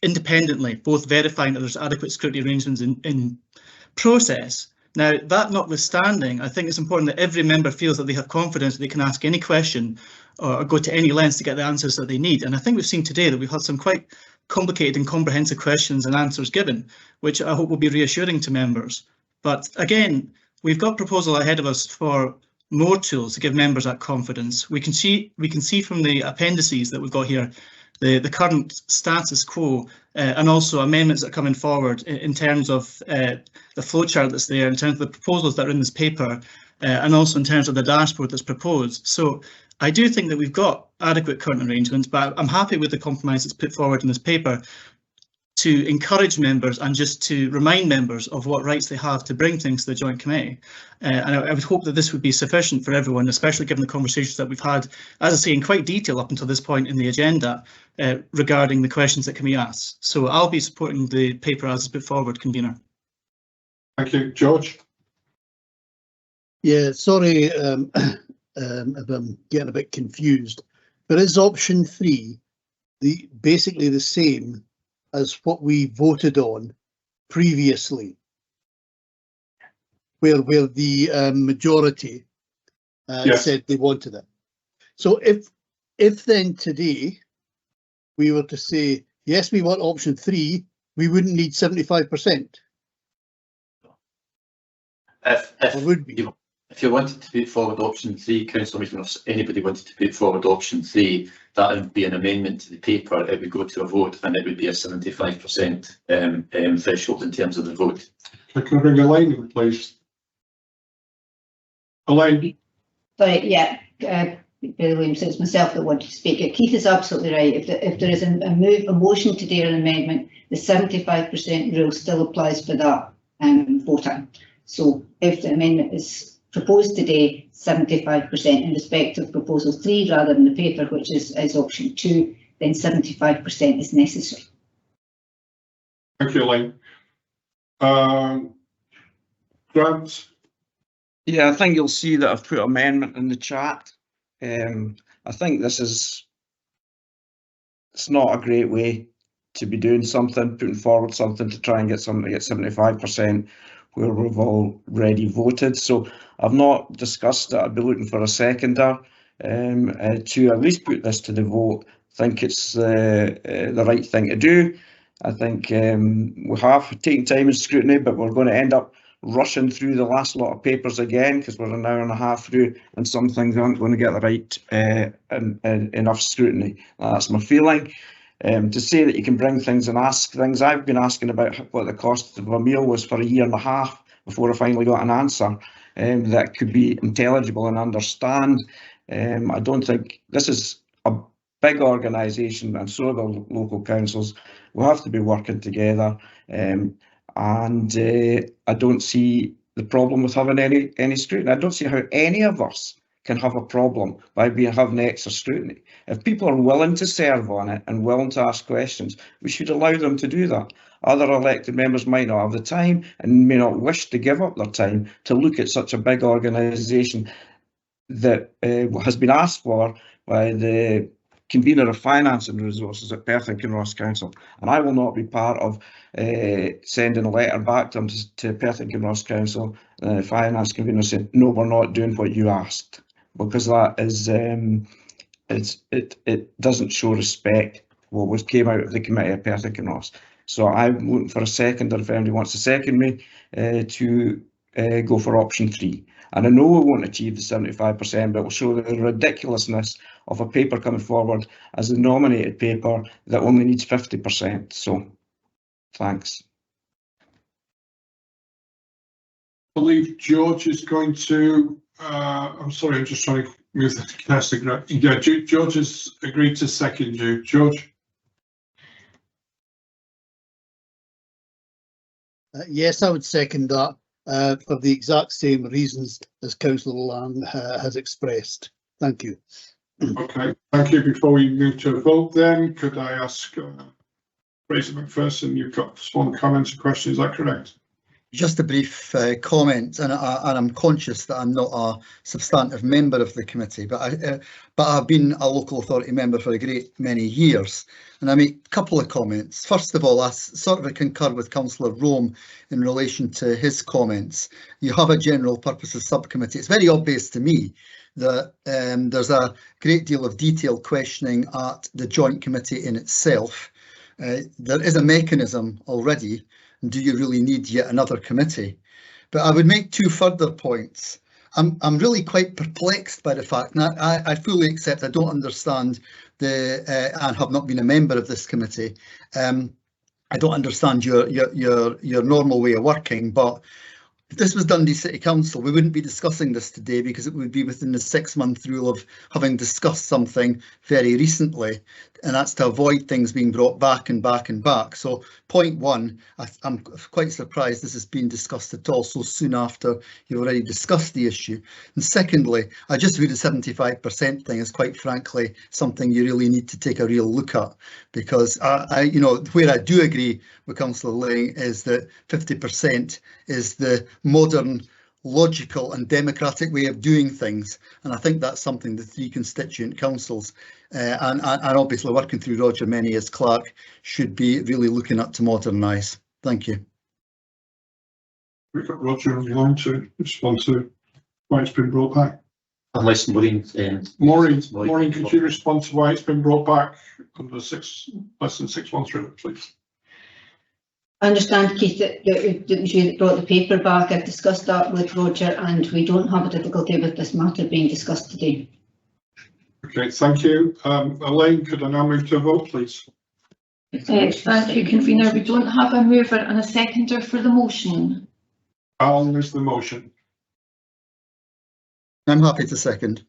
S21: independently, both verifying that there's adequate scrutiny arrangements in process. Now, that notwithstanding, I think it's important that every member feels that they have confidence that they can ask any question or go to any lengths to get the answers that they need. And I think we've seen today that we've had some quite complicated and comprehensive questions and answers given, which I hope will be reassuring to members. But again, we've got proposal ahead of us for more tools to give members that confidence. We can see from the appendices that we've got here the current status quo and also amendments that are coming forward in terms of the flowchart that's there, in terms of the proposals that are in this paper, and also in terms of the dashboard that's proposed. So I do think that we've got adequate current arrangements, but I'm happy with the compromise that's put forward in this paper to encourage members and just to remind members of what rights they have to bring things to the Joint Committee. And I would hope that this would be sufficient for everyone, especially given the conversations that we've had, as I say, in quite detail up until this point in the agenda regarding the questions that can be asked. So I'll be supporting the paper as it's put forward, Convener.
S1: Thank you. George?
S17: Yeah, sorry if I'm getting a bit confused, but is option 3 basically the same as what we voted on previously, where the majority
S1: Yes.
S17: said they wanted it? So if then today we were to say, yes, we want option 3, we wouldn't need 75%.
S3: If you wanted to put forward option 3, Councillor Meakin, or anybody wanted to put forward option 3, that would be an amendment to the paper. It would go to a vote, and it would be a 75% threshold in terms of the vote.
S1: Can I bring Elaine in, please? Elaine?
S9: Sorry, yeah, Billy Williams, it's myself that wanted to speak. Keith is absolutely right. If there is a motion today or an amendment, the 75% rule still applies for that voting. So if the amendment is proposed today, 75% in respect of proposal 3 rather than the paper, which is option 2, then 75% is necessary.
S1: Thank you, Elaine. Grant?
S8: Yeah, I think you'll see that I've put amendment in the chat. I think it's not a great way to be doing something, putting forward something to try and get something to get 75% where we've already voted. So I've not discussed it. I'd be looking for a seconder to at least put this to the vote. I think it's the right thing to do. I think we have taken time and scrutiny, but we're going to end up rushing through the last lot of papers again because we're an hour and a half through and some things aren't going to get the right enough scrutiny. That's my feeling. To say that you can bring things and ask things, I've been asking about what the cost of a meal was for a year and a half before I finally got an answer that could be intelligible and understand. I don't think this is a big organisation, and so are the local councils. We'll have to be working together, and I don't see the problem with having any scrutiny. I don't see how any of us can have a problem by having extra scrutiny. If people are willing to serve on it and willing to ask questions, we should allow them to do that. Other elected members might not have the time and may not wish to give up their time to look at such a big organisation that has been asked for by the convener of finance and resources at Perth and Kinross Council. And I will not be part of sending a letter back to Perth and Kinross Council, finance convener, saying, no, we're not doing what you asked, because that is it doesn't show respect what came out of the committee at Perth and Kinross. So I'm looking for a seconder, if anybody wants to second me, to go for option 3. And I know we won't achieve the 75%, but it will show the ridiculousness of a paper coming forward as a nominated paper that only needs 50%. So, thanks.
S1: I believe George is going to, I'm sorry, I'm just trying to move the casting. Yeah, George has agreed to second you. George?
S17: Yes, I would second that for the exact same reasons as Councillor Lang has expressed. Thank you.
S1: Okay, thank you. Before we move to a vote then, could I ask Fraser McPherson, you've got one comment or question, is that correct?
S11: Just a brief comment, and I'm conscious that I'm not a substantive member of the committee, but I've been a local authority member for a great many years, and I make a couple of comments. First of all, I sort of concur with Councillor Rome in relation to his comments. You have a general purposes subcommittee. It's very obvious to me that there's a great deal of detailed questioning at the joint committee in itself. There is a mechanism already. Do you really need yet another committee? But I would make two further points. I'm really quite perplexed by the fact, and I fully accept I don't understand and have not been a member of this committee. I don't understand your normal way of working, but if this was Dundee City Council, we wouldn't be discussing this today because it would be within the 6-month rule of having discussed something very recently, and that's to avoid things being brought back and back and back. So point one, I'm quite surprised this has been discussed at all so soon after you've already discussed the issue. And secondly, I just view the 75% thing as quite frankly something you really need to take a real look at, because you know, where I do agree with Councillor Lang is that 50% is the modern, logical and democratic way of doing things, and I think that's something the three constituent councils and obviously working through Roger Menny as clerk should be really looking at to modernise. Thank you.
S1: We've got Roger online to respond to why it's been brought back.
S3: Unless Maureen,
S1: Maureen, could you respond to why it's been brought back under the less than 6 months rule, please?
S9: I understand, Keith, that it was you that brought the paper back. I've discussed that with Roger and we don't have a difficulty with this matter being discussed today.
S1: Okay, thank you. Elaine, could I now move to a vote, please?
S2: Thank you, convener. We don't have a mover and a seconder for the motion.
S1: Alan is the motion.
S11: I'm happy to second.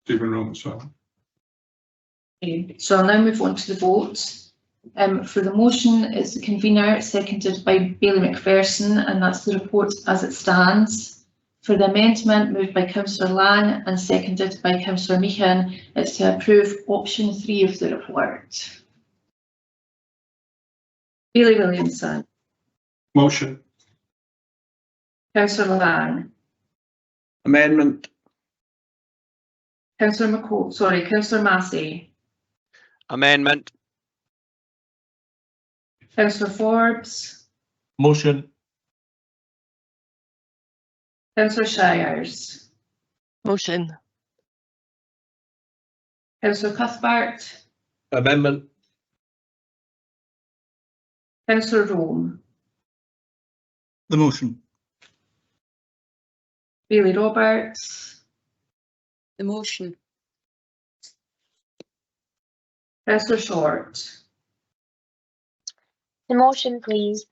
S1: Stephen Rome as well.
S2: Okay, so I'll now move on to the vote. For the motion, it's the convener, seconded by Bailey McPherson, and that's the report as it stands. For the amendment, moved by Councillor Lang and seconded by Councillor Meehan, it's to approve option 3 of the report. Bailey Williamson.
S1: Motion.
S2: Councillor Lang.
S8: Amendment.
S2: Councillor Councillor Massey.
S12: Amendment.
S2: Councillor Forbes.
S16: Motion.
S2: Councillor Shires.
S20: Motion.
S2: Councillor Cuthbert.
S6: Amendment.
S2: Councillor Rome.
S21: The motion.
S2: Bailey Roberts.
S4: The motion.
S2: Councillor Short.
S19: The motion, please.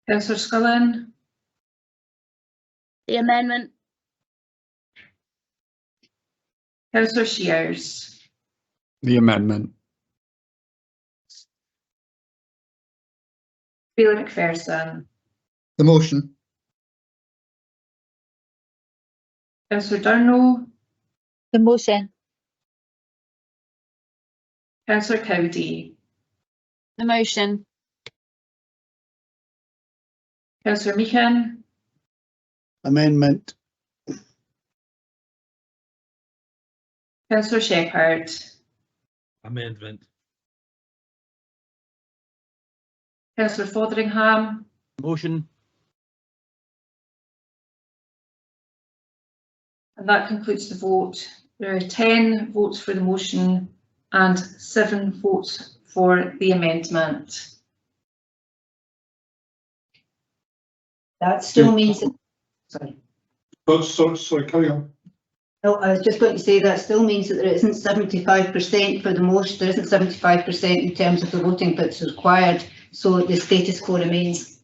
S2: Councillor Scullin.
S19: The amendment.
S2: Councillor Shears.
S18: The amendment.
S2: Bailey McPherson.
S11: The motion.
S2: Councillor Durno.
S19: The motion.
S2: Councillor Cowdy.
S19: The motion.
S2: Councillor Meehan.
S17: Amendment.
S2: Councillor Shepherd.
S7: Amendment.
S2: Councillor Fotheringham.
S13: Motion.
S2: And that concludes the vote. There are 10 votes for the motion and 7 votes for the amendment.
S9: That still means that, sorry.
S1: Oh, sorry, carry on.
S9: No, I was just going to say that still means that there isn't 75% for the motion. There isn't 75% in terms of the voting that's required. So the status quo remains.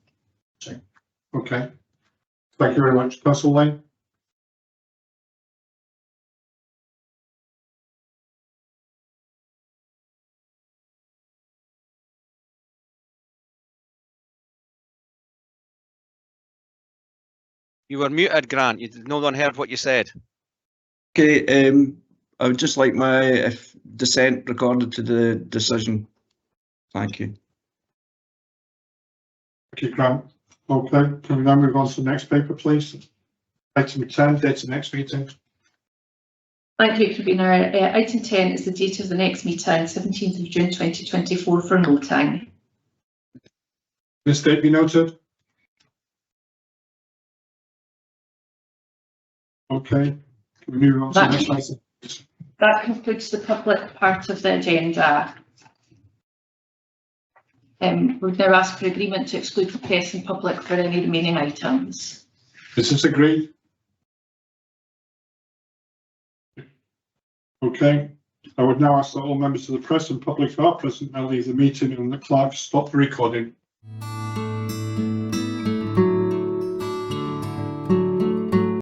S1: Okay. Thank you very much. Councillor Lang.
S12: You were muted, Grant. No one heard what you said.
S8: Okay, I would just like my dissent recorded to the decision. Thank you.
S1: Thank you, Grant. Okay, can we now move on to the next paper, please? Item 10, date of next meeting.
S2: Thank you, Convener. Item 10 is the date of the next meeting, 17th of June 2024 for noting.
S1: This date be noted. Okay, can we move on to the next item?
S2: That concludes the public part of the agenda. We've now asked for agreement to exclude the press and public for any remaining items.
S1: This is agreed. Okay, I would now ask that all members of the press and public who are present now leave the meeting and the clerk stop the recording.